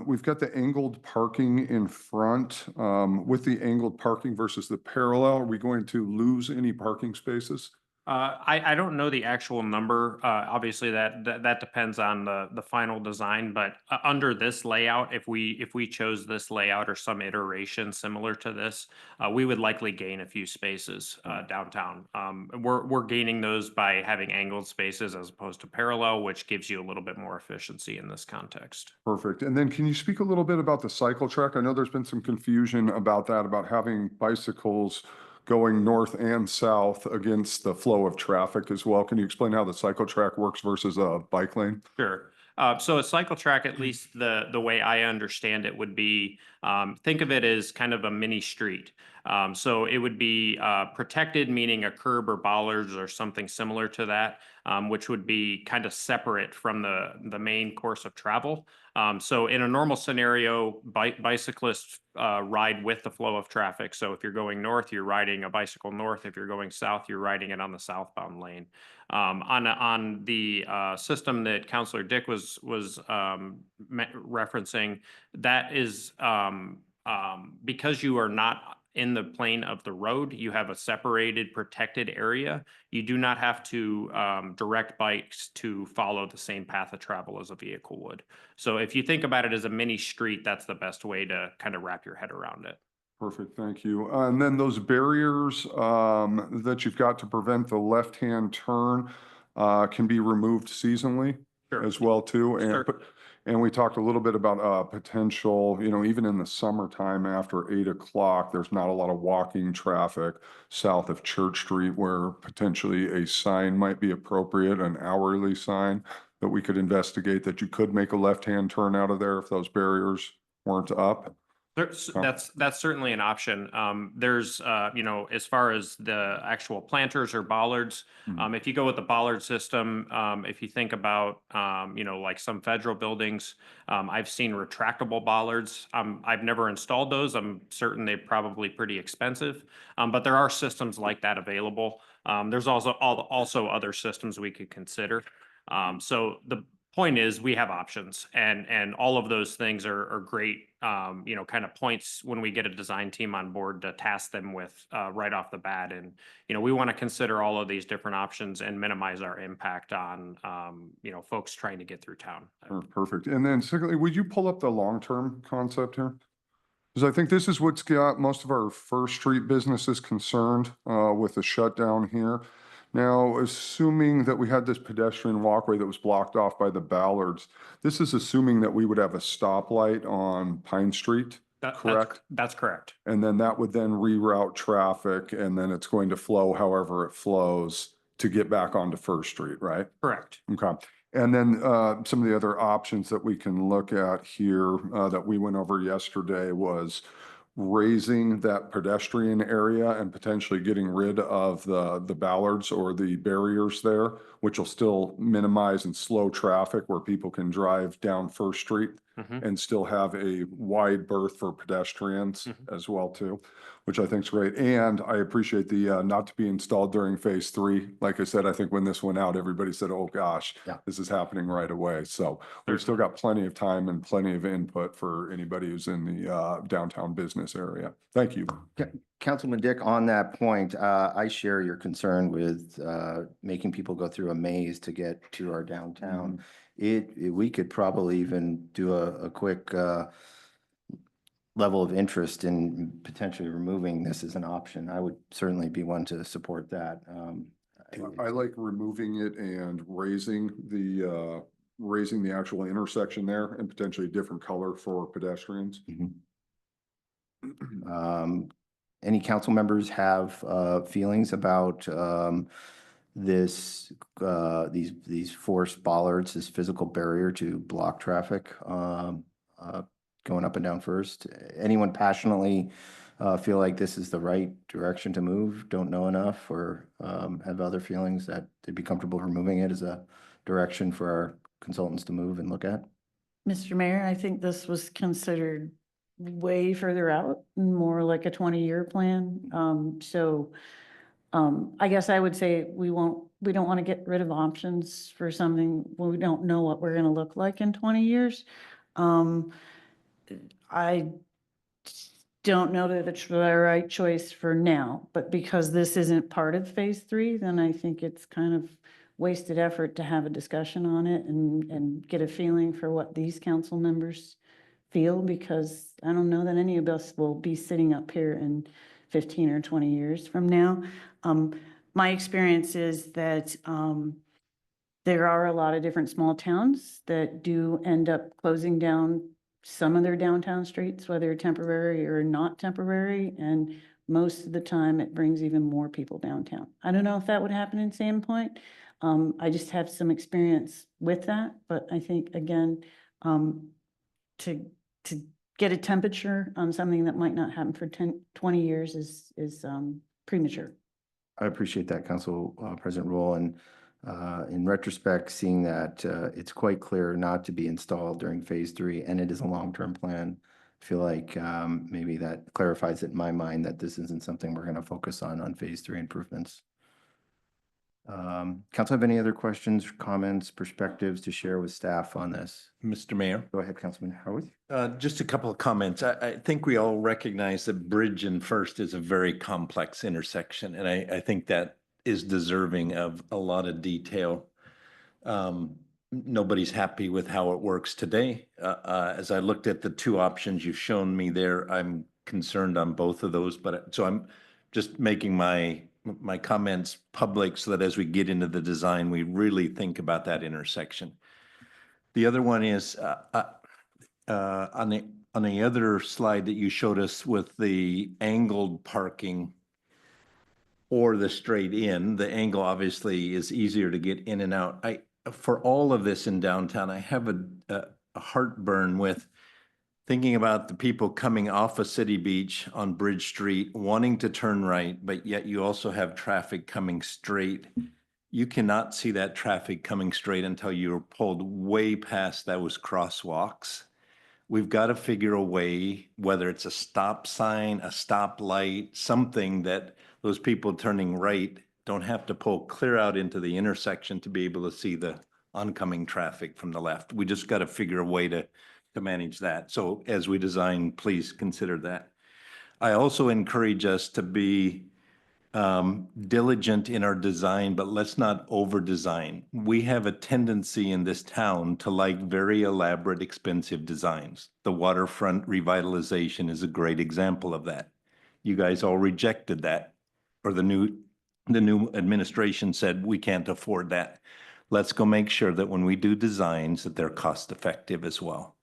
We've got the angled parking in front. With the angled parking versus the parallel, are we going to lose any parking spaces? I don't know the actual number. Obviously, that depends on the final design. But under this layout, if we chose this layout or some iteration similar to this, we would likely gain a few spaces downtown. We're gaining those by having angled spaces as opposed to parallel, which gives you a little bit more efficiency in this context. Perfect. And then can you speak a little bit about the cycle track? I know there's been some confusion about that, about having bicycles going north and south against the flow of traffic as well. Can you explain how the cycle track works versus a bike lane? Sure. So a cycle track, at least the way I understand it, would be think of it as kind of a mini street. So it would be protected, meaning a curb or bollards or something similar to that, which would be kind of separate from the main course of travel. So in a normal scenario, bicyclists ride with the flow of traffic. So if you're going north, you're riding a bicycle north. If you're going south, you're riding it on the southbound lane. On the system that Councilor Dick was referencing, that is because you are not in the plane of the road, you have a separated, protected area. You do not have to direct bikes to follow the same path of travel as a vehicle would. So if you think about it as a mini street, that's the best way to kind of wrap your head around it. Perfect, thank you. And then those barriers that you've got to prevent the left-hand turn can be removed seasonally Sure. as well too. Sure. And we talked a little bit about potential, even in the summertime after 8 o'clock, there's not a lot of walking traffic south of Church Street where potentially a sign might be appropriate, an hourly sign that we could investigate that you could make a left-hand turn out of there if those barriers weren't up. That's certainly an option. There's, as far as the actual planters or bollards, if you go with the bollard system, if you think about, like some federal buildings, I've seen retractable bollards. I've never installed those. I'm certain they're probably pretty expensive, but there are systems like that available. There's also other systems we could consider. So the point is we have options and all of those things are great, kind of points when we get a design team on board to task them with right off the bat. And, we want to consider all of these different options and minimize our impact on, folks trying to get through town. Perfect. And then secondly, would you pull up the long-term concept here? Because I think this is what's got most of our First Street businesses concerned with the shutdown here. Now, assuming that we had this pedestrian walkway that was blocked off by the bollards, this is assuming that we would have a stoplight on Pine Street, correct? That's correct. And then that would then reroute traffic and then it's going to flow however it flows to get back onto First Street, right? Correct. Okay. And then some of the other options that we can look at here that we went over yesterday was raising that pedestrian area and potentially getting rid of the bollards or the barriers there, which will still minimize and slow traffic where people can drive down First Street and still have a wide berth for pedestrians as well too, which I think is great. And I appreciate the not to be installed during phase 3. Like I said, I think when this went out, everybody said, oh gosh, this is happening right away. So we've still got plenty of time and plenty of input for anybody who's in the downtown business area. Thank you. Councilman Dick, on that point, I share your concern with making people go through a maze to get to our downtown. We could probably even do a quick level of interest in potentially removing this as an option. I would certainly be one to support that. I like removing it and raising the actual intersection there and potentially a different color for pedestrians. Any council members have feelings about these forced bollards, this physical barrier to block traffic going up and down First? Anyone passionately feel like this is the right direction to move, don't know enough, or have other feelings that they'd be comfortable removing it as a direction for our consultants to move and look at? Mr. Mayor, I think this was considered way further out, more like a 20-year plan. I guess I would say we don't want to get rid of options for something when we don't know what we're going to look like in 20 years. I don't know that it's the right choice for now, but because this isn't part of phase 3, then I think it's kind of wasted effort to have a discussion on it and get a feeling for what these council members feel, because I don't know that any of us will be sitting up here in 15 or 20 years from now. My experience is that there are a lot of different small towns that do end up closing down some of their downtown streets, whether temporary or not temporary, and most of the time it brings even more people downtown. I don't know if that would happen in Sandpoint. I just have some experience with that, but I think again, to get a temperature on something that might not happen for 10, 20 years is premature. I appreciate that, Council President Rule, and in retrospect, seeing that it's quite clear not to be installed during phase 3, and it is a long-term plan. I feel like maybe that clarifies it in my mind that this isn't something we're going to focus on phase 3 improvements. Council, have any other questions, comments, perspectives to share with staff on this? Mr. Mayor, Go ahead, Councilman Howard. just a couple of comments. I think we all recognize that Bridge and First is a very complex intersection, and I think that is deserving of a lot of detail. Nobody's happy with how it works today. As I looked at the two options you've shown me there, I'm concerned on both of those, but so I'm just making my comments public so that as we get into the design, we really think about that intersection. The other one is on the other slide that you showed us with the angled parking or the straight in, the angle obviously is easier to get in and out. For all of this in downtown, I have a heartburn with thinking about the people coming off of City Beach on Bridge Street, wanting to turn right, but yet you also have traffic coming straight. You cannot see that traffic coming straight until you're pulled way past those crosswalks. We've got to figure a way, whether it's a stop sign, a stop light, something that those people turning right don't have to pull clear out into the intersection to be able to see the oncoming traffic from the left. We just got to figure a way to manage that. So as we design, please consider that. I also encourage us to be diligent in our design, but let's not over design. We have a tendency in this town to like very elaborate, expensive designs. The waterfront revitalization is a great example of that. You guys all rejected that, or the new administration said we can't afford that. Let's go make sure that when we do designs that they're cost effective as well.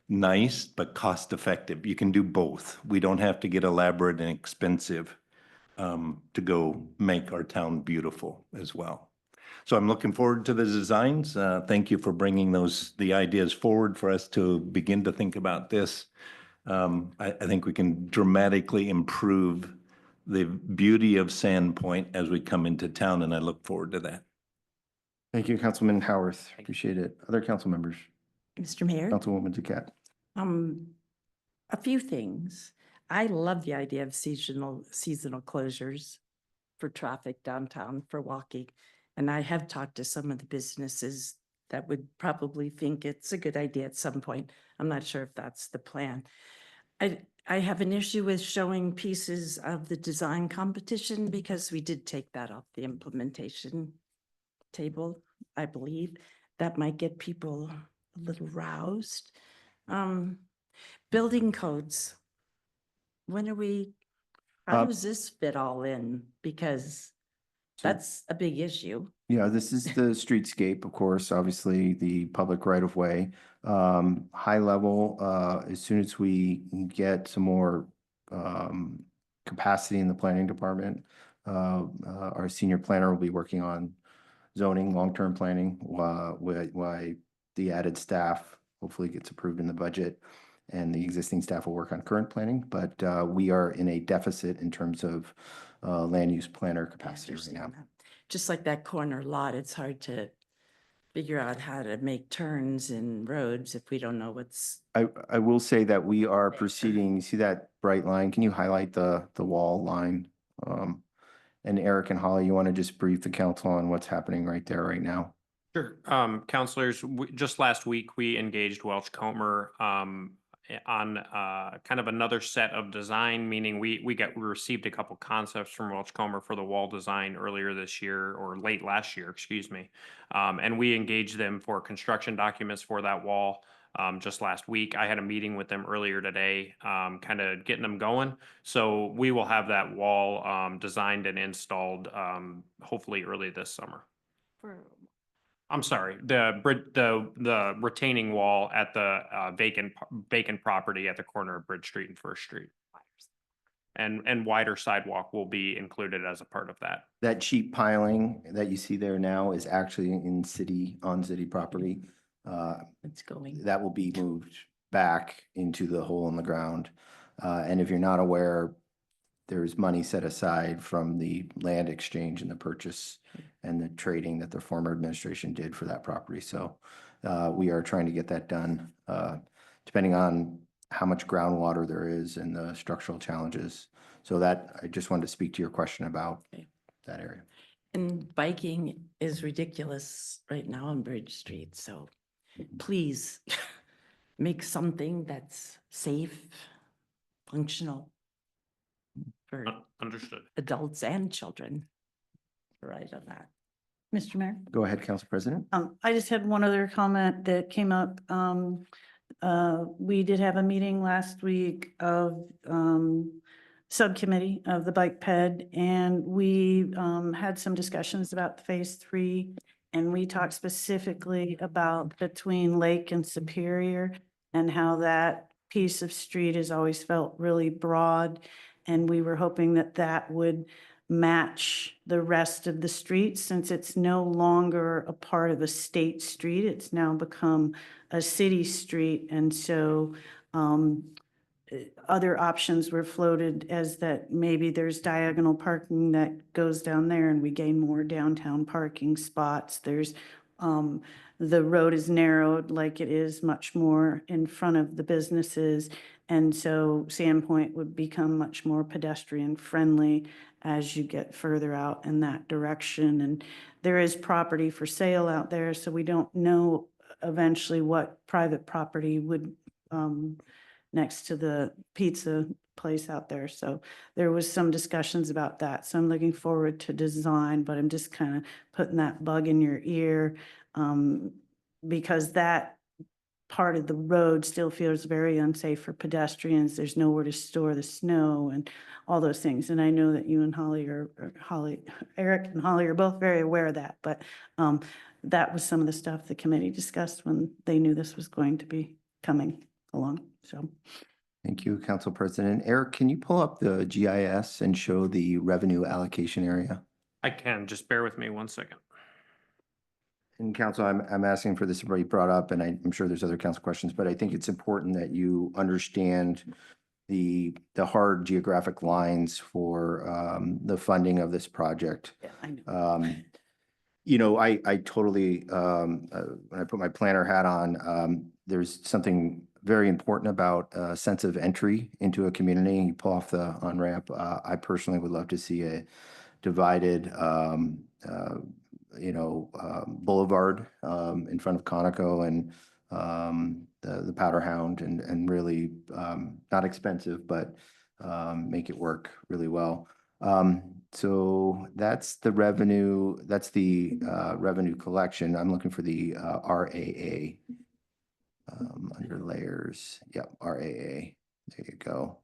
Nice, but cost effective. You can do both. We don't have to get elaborate and expensive to go make our town beautiful as well. So I'm looking forward to the designs. Thank you for bringing the ideas forward for us to begin to think about this. I think we can dramatically improve the beauty of Sandpoint as we come into town, and I look forward to that. Thank you, Councilman Howarth. Appreciate it. Other council members? Mr. Mayor, Councilwoman Duquette. a few things. I love the idea of seasonal closures for traffic downtown for walking. And I have talked to some of the businesses that would probably think it's a good idea at some point. I'm not sure if that's the plan. I have an issue with showing pieces of the design competition because we did take that off the implementation table, I believe. That might get people a little roused. Building codes. When are we, how does this fit all in? Because that's a big issue. Yeah, this is the streetscape, of course, obviously the public right of way. High level, as soon as we get some more capacity in the planning department, our senior planner will be working on zoning, long-term planning, why the added staff hopefully gets approved in the budget, and the existing staff will work on current planning. But we are in a deficit in terms of land use planner capacity right now. Just like that corner lot, it's hard to figure out how to make turns in roads if we don't know what's. I will say that we are proceeding, you see that bright line? Can you highlight the wall line? And Eric and Holly, you want to just brief the council on what's happening right there right now? Sure. Counselors, just last week, we engaged Welch Comer on kind of another set of design, meaning we received a couple concepts from Welch Comer for the wall design earlier this year, or late last year, excuse me. And we engaged them for construction documents for that wall just last week. I had a meeting with them earlier today, kind of getting them going. So we will have that wall designed and installed hopefully early this summer. I'm sorry, the retaining wall at the vacant property at the corner of Bridge Street and First Street. And wider sidewalk will be included as a part of that. That cheap piling that you see there now is actually on city property. It's going. That will be moved back into the hole in the ground. And if you're not aware, there's money set aside from the land exchange and the purchase and the trading that the former administration did for that property. So we are trying to get that done, depending on how much groundwater there is and the structural challenges. So that, I just wanted to speak to your question about that area. And biking is ridiculous right now on Bridge Street, so please make something that's safe, functional for Understood. adults and children. Right on that. Mr. Mayor? Go ahead, Council President. I just had one other comment that came up. We did have a meeting last week of, subcommittee of the bike ped, and we, had some discussions about phase 3. And we talked specifically about between Lake and Superior and how that piece of street has always felt really broad. And we were hoping that that would match the rest of the street, since it's no longer a part of a state street. It's now become a city street. And so other options were floated as that maybe there's diagonal parking that goes down there and we gain more downtown parking spots. There's the road is narrowed like it is much more in front of the businesses. And so Sandpoint would become much more pedestrian friendly as you get further out in that direction. And there is property for sale out there, so we don't know eventually what private property would next to the pizza place out there. So there was some discussions about that. So I'm looking forward to design, but I'm just kind of putting that bug in your ear, because that part of the road still feels very unsafe for pedestrians. There's nowhere to store the snow and all those things. And I know that you and Eric and Holly are both very aware of that, but that was some of the stuff the committee discussed when they knew this was going to be coming along. So Thank you, Council President. Eric, can you pull up the GIS and show the revenue allocation area? I can, just bear with me 1 second. And Council, I'm asking for this, already brought up, and I'm sure there's other council questions, but I think it's important that you understand the hard geographic lines for the funding of this project. yeah, I know. You know, I totally, when I put my planner hat on, there's something very important about a sense of entry into a community. You pull off the on-ramp. I personally would love to see a divided, boulevard in front of Conoco and the Powder Hound, and really not expensive, but make it work really well. So that's the revenue, revenue collection. I'm looking for the RAA under layers. Yep, RAA. There you go.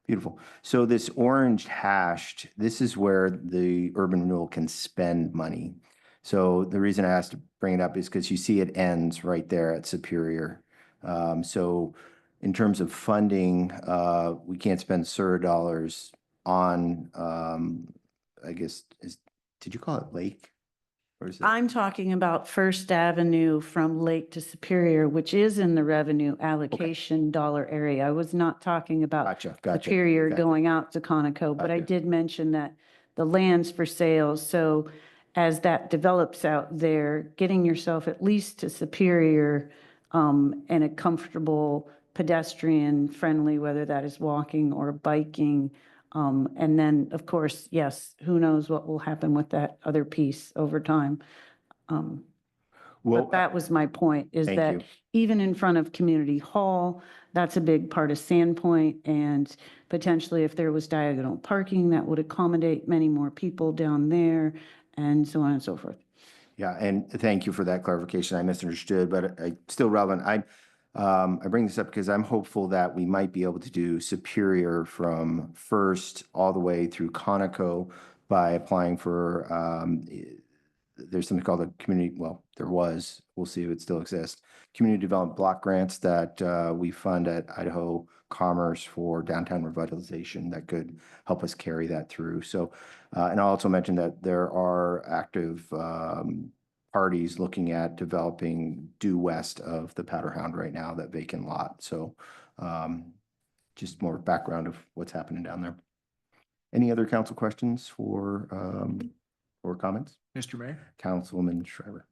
Beautiful. So this orange hashed, this is where the urban renewal can spend money. So the reason I asked to bring it up is because you see it ends right there at Superior. So in terms of funding, we can't spend SUR dollars on, I guess, did you call it Lake? Or is it? I'm talking about First Avenue from Lake to Superior, which is in the revenue allocation dollar area. I was not talking about Gotcha. Superior going out to Conoco, but I Gotcha. did mention that the land's for sale. So as that develops out there, getting yourself at least to Superior and a comfortable pedestrian friendly, whether that is walking or biking. And then, of course, yes, who knows what will happen with that other piece over time. Well, But that was my point, is thank that you. even in front of Community Hall, that's a big part of Sandpoint. And potentially if there was diagonal parking, that would accommodate many more people down there and so on and so forth. Yeah, and thank you for that clarification. I misunderstood, but I still relevant. I bring this up because I'm hopeful that we might be able to do Superior from First all the way through Conoco by applying for, there's something called a community, well, there was, we'll see if it still exists, community development block grants that we fund at Idaho Commerce for downtown revitalization that could help us carry that through. So, and I'll also mention that there are active parties looking at developing due west of the Powder Hound right now, that vacant lot. So just more background of what's happening down there. Any other council questions or comments? Mr. Mayor? Councilwoman Shriver.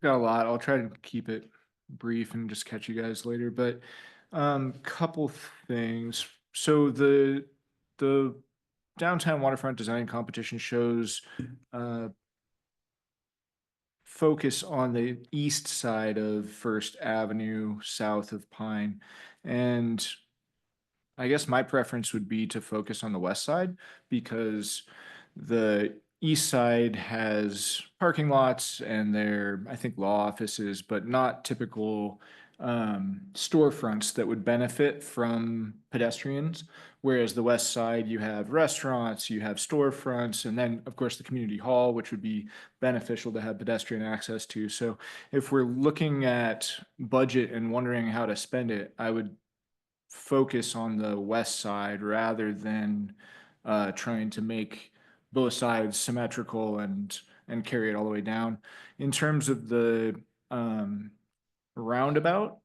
Got a lot. I'll try to keep it brief and just catch you guys later, but couple things. So the downtown waterfront design competition shows focus on the east side of First Avenue, south of Pine. And I guess my preference would be to focus on the west side because the east side has parking lots and their, I think, law offices, but not typical storefronts that would benefit from pedestrians. Whereas the west side, you have restaurants, you have storefronts, and then, of course, the community hall, which would be beneficial to have pedestrian access to. So if we're looking at budget and wondering how to spend it, I would focus on the west side rather than trying to make both sides symmetrical and carry it all the way down. In terms of the roundabout,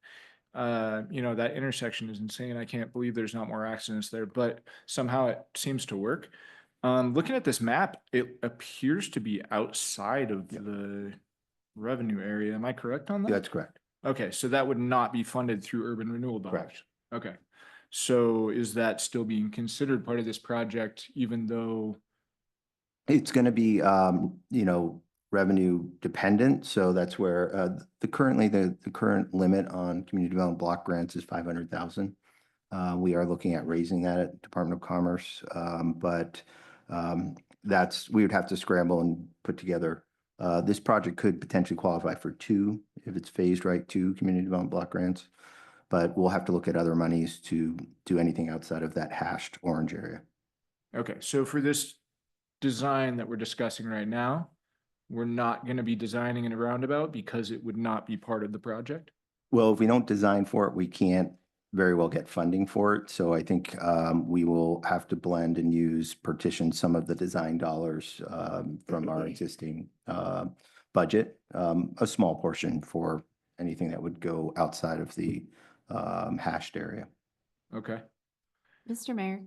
that intersection is insane. I can't believe there's not more accidents there, but somehow it seems to work. Looking at this map, it appears to be outside of the revenue area. Am I correct on that? That's correct. Okay, so that would not be funded through urban renewal dollars. Correct. Okay, so is that still being considered part of this project, even though? It's going to be, revenue dependent. So that's where the current limit on community development block grants is 500,000. We are looking at raising that at Department of Commerce, but we would have to scramble and put together. This project could potentially qualify for 2 if it's phased right, 2 community development block grants. But we'll have to look at other monies to do anything outside of that hashed orange area. Okay, so for this design that we're discussing right now, we're not going to be designing in a roundabout because it would not be part of the project? Well, if we don't design for it, we can't very well get funding for it. So I think we will have to blend and partition some of the design dollars from our existing budget, a small portion for anything that would go outside of the hashed area. Okay. Mr. Mayor,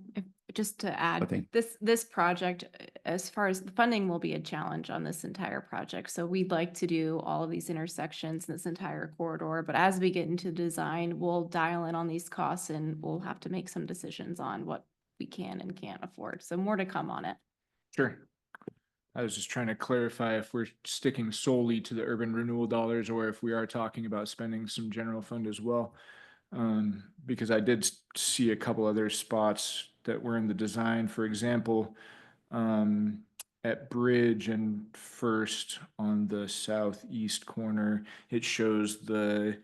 just to add, think- this project, as far as the funding will be a challenge on this entire project. So we'd like to do all of these intersections, this entire corridor, but as we get into design, we'll dial in on these costs and we'll have to make some decisions on what we can and can't afford. So more to come on it. Sure. I was just trying to clarify if we're sticking solely to the urban renewal dollars or if we are talking about spending some general fund as well. Because I did see a couple other spots that were in the design. For example, at Bridge and First on the southeast corner, it shows the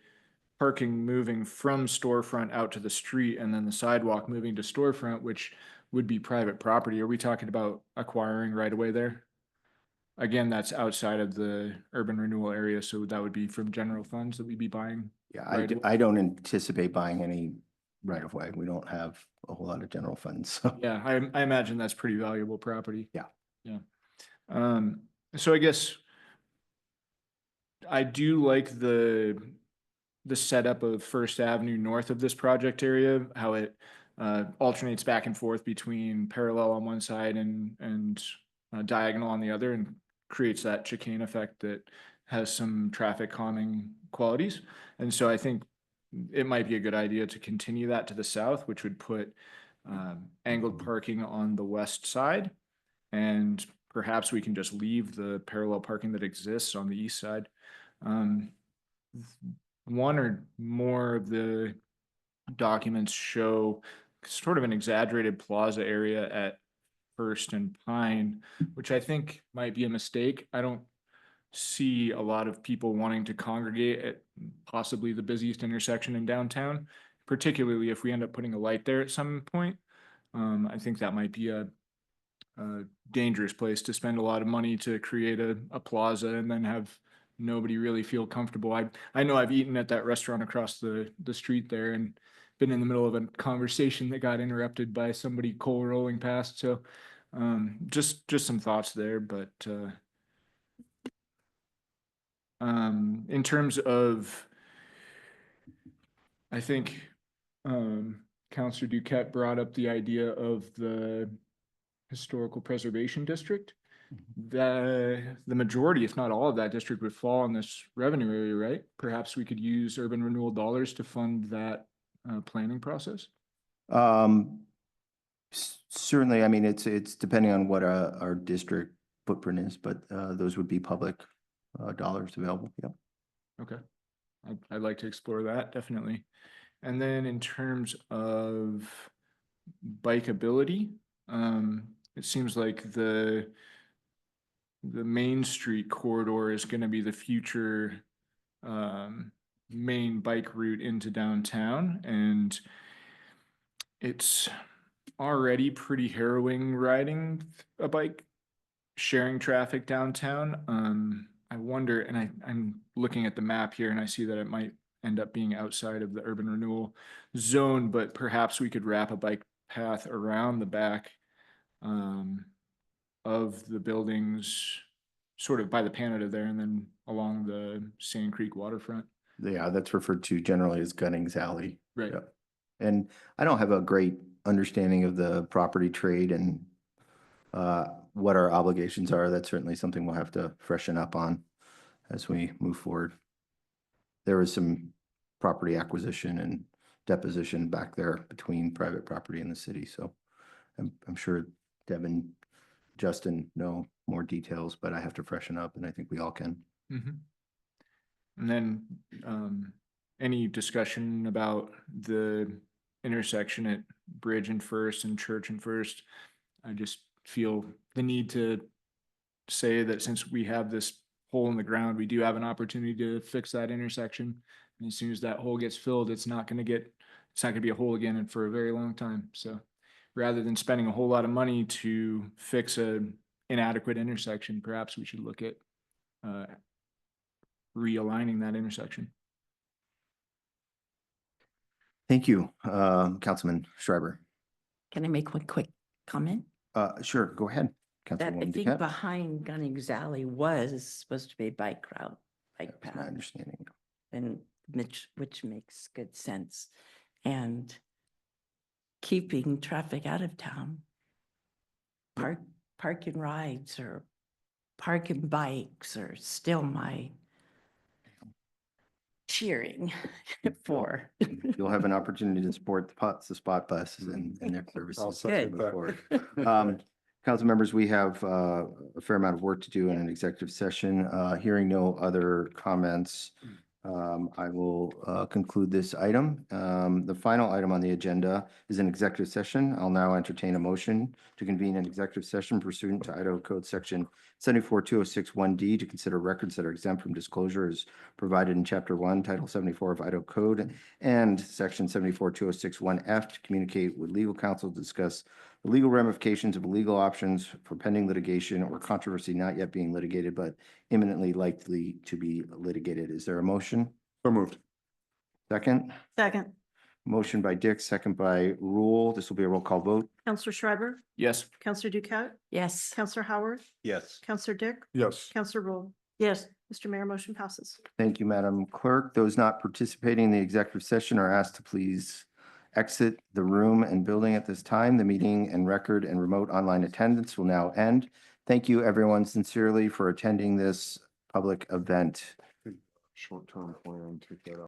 parking moving from storefront out to the street and then the sidewalk moving to storefront, which would be private property. Are we talking about acquiring right away there? Again, that's outside of the urban renewal area, so that would be from general funds that we'd be buying. Yeah, right away? I don't anticipate buying any right of way. We don't have a whole lot of general funds. So Yeah, I imagine that's pretty valuable property. Yeah. Yeah. So I guess I do like the setup of First Avenue north of this project area, how it alternates back and forth between parallel on one side and diagonal on the other, and creates that chicane effect that has some traffic calming qualities. And so I think it might be a good idea to continue that to the south, which would put angled parking on the west side. And perhaps we can just leave the parallel parking that exists on the east side. One or more of the documents show sort of an exaggerated plaza area at First and Pine, which I think might be a mistake. I don't see a lot of people wanting to congregate at possibly the busiest intersection in downtown, particularly if we end up putting a light there at some point. I think that might be a dangerous place to spend a lot of money to create a plaza and then have nobody really feel comfortable. I know I've eaten at that restaurant across the street there and been in the middle of a conversation that got interrupted by somebody coal rolling past. So just some thoughts there, but In terms of, I think, Counselor Duquette brought up the idea of the historical preservation district. The majority, if not all of that district would fall in this revenue area, right? Perhaps we could use urban renewal dollars to fund that planning process. Certainly, I mean, it's depending on what our district footprint is, but those would be public dollars available. Yep. Okay. I'd like to explore that, definitely. And then in terms of bikeability, it seems like the Main Street corridor is going to be the future main bike route into downtown, and it's already pretty harrowing riding a bike, sharing traffic downtown. I wonder, and I'm looking at the map here and I see that it might end up being outside of the urban renewal zone, but perhaps we could wrap a bike path around the back of the buildings, sort of by the Canada there, and then along the Sand Creek waterfront. Yeah, that's referred to generally as Gunnings Alley. Right. Yep. And I don't have a great understanding of the property trade and what our obligations are. That's certainly something we'll have to freshen up on as we move forward. There was some property acquisition and deposition back there between private property and the city. So I'm sure Deb and Justin know more details, but I have to freshen up, and I think we all can. Mm-hmm. And then any discussion about the intersection at Bridge and First and Church and First? I just feel the need to say that since we have this hole in the ground, we do have an opportunity to fix that intersection. And as soon as that hole gets filled, it's not going to be a hole again for a very long time. So rather than spending a whole lot of money to fix a inadequate intersection, perhaps we should look at realigning that intersection. Thank you, Councilman Schreiber. Can I make one quick comment? Sure, go ahead. That I Councilwoman think Duquette. behind Gunnings Alley was supposed to be a bike route, bike That's my path, understanding. and which makes good sense. And keeping traffic out of town, parking rides or parking bikes are still my cheering for. You'll have an opportunity to support the spot buses and their services. second moving that. forward. Council members, we have a fair amount of work to do in an executive session. Hearing no other comments, I will conclude this item. The final item on the agenda is an executive session. I'll now entertain a motion to convene an executive session pursuant to Idaho Code Section 742061D to consider records that are exempt from disclosure as provided in Chapter 1, Title 74 of Idaho Code, and Section 742061F to communicate with legal counsel to discuss the legal ramifications of legal options for pending litigation or controversy not yet being litigated but imminently likely to be litigated. Is there a motion? So moved. Second? Second. Motion by Dick, second by Rule. This will be a roll call vote. Counselor Schreiber, Yes. Counselor Duquette, Yes. Counselor Howard, Yes. Counselor Dick, Yes. Counselor Rule. Yes. Mr. Mayor, motion passes. Thank you, Madam Clerk. Those not participating in the executive session are asked to please exit the room and building at this time. The meeting and record and remote online attendance will now end. Thank you, everyone, sincerely for attending this public event. Short-term plan, take that out.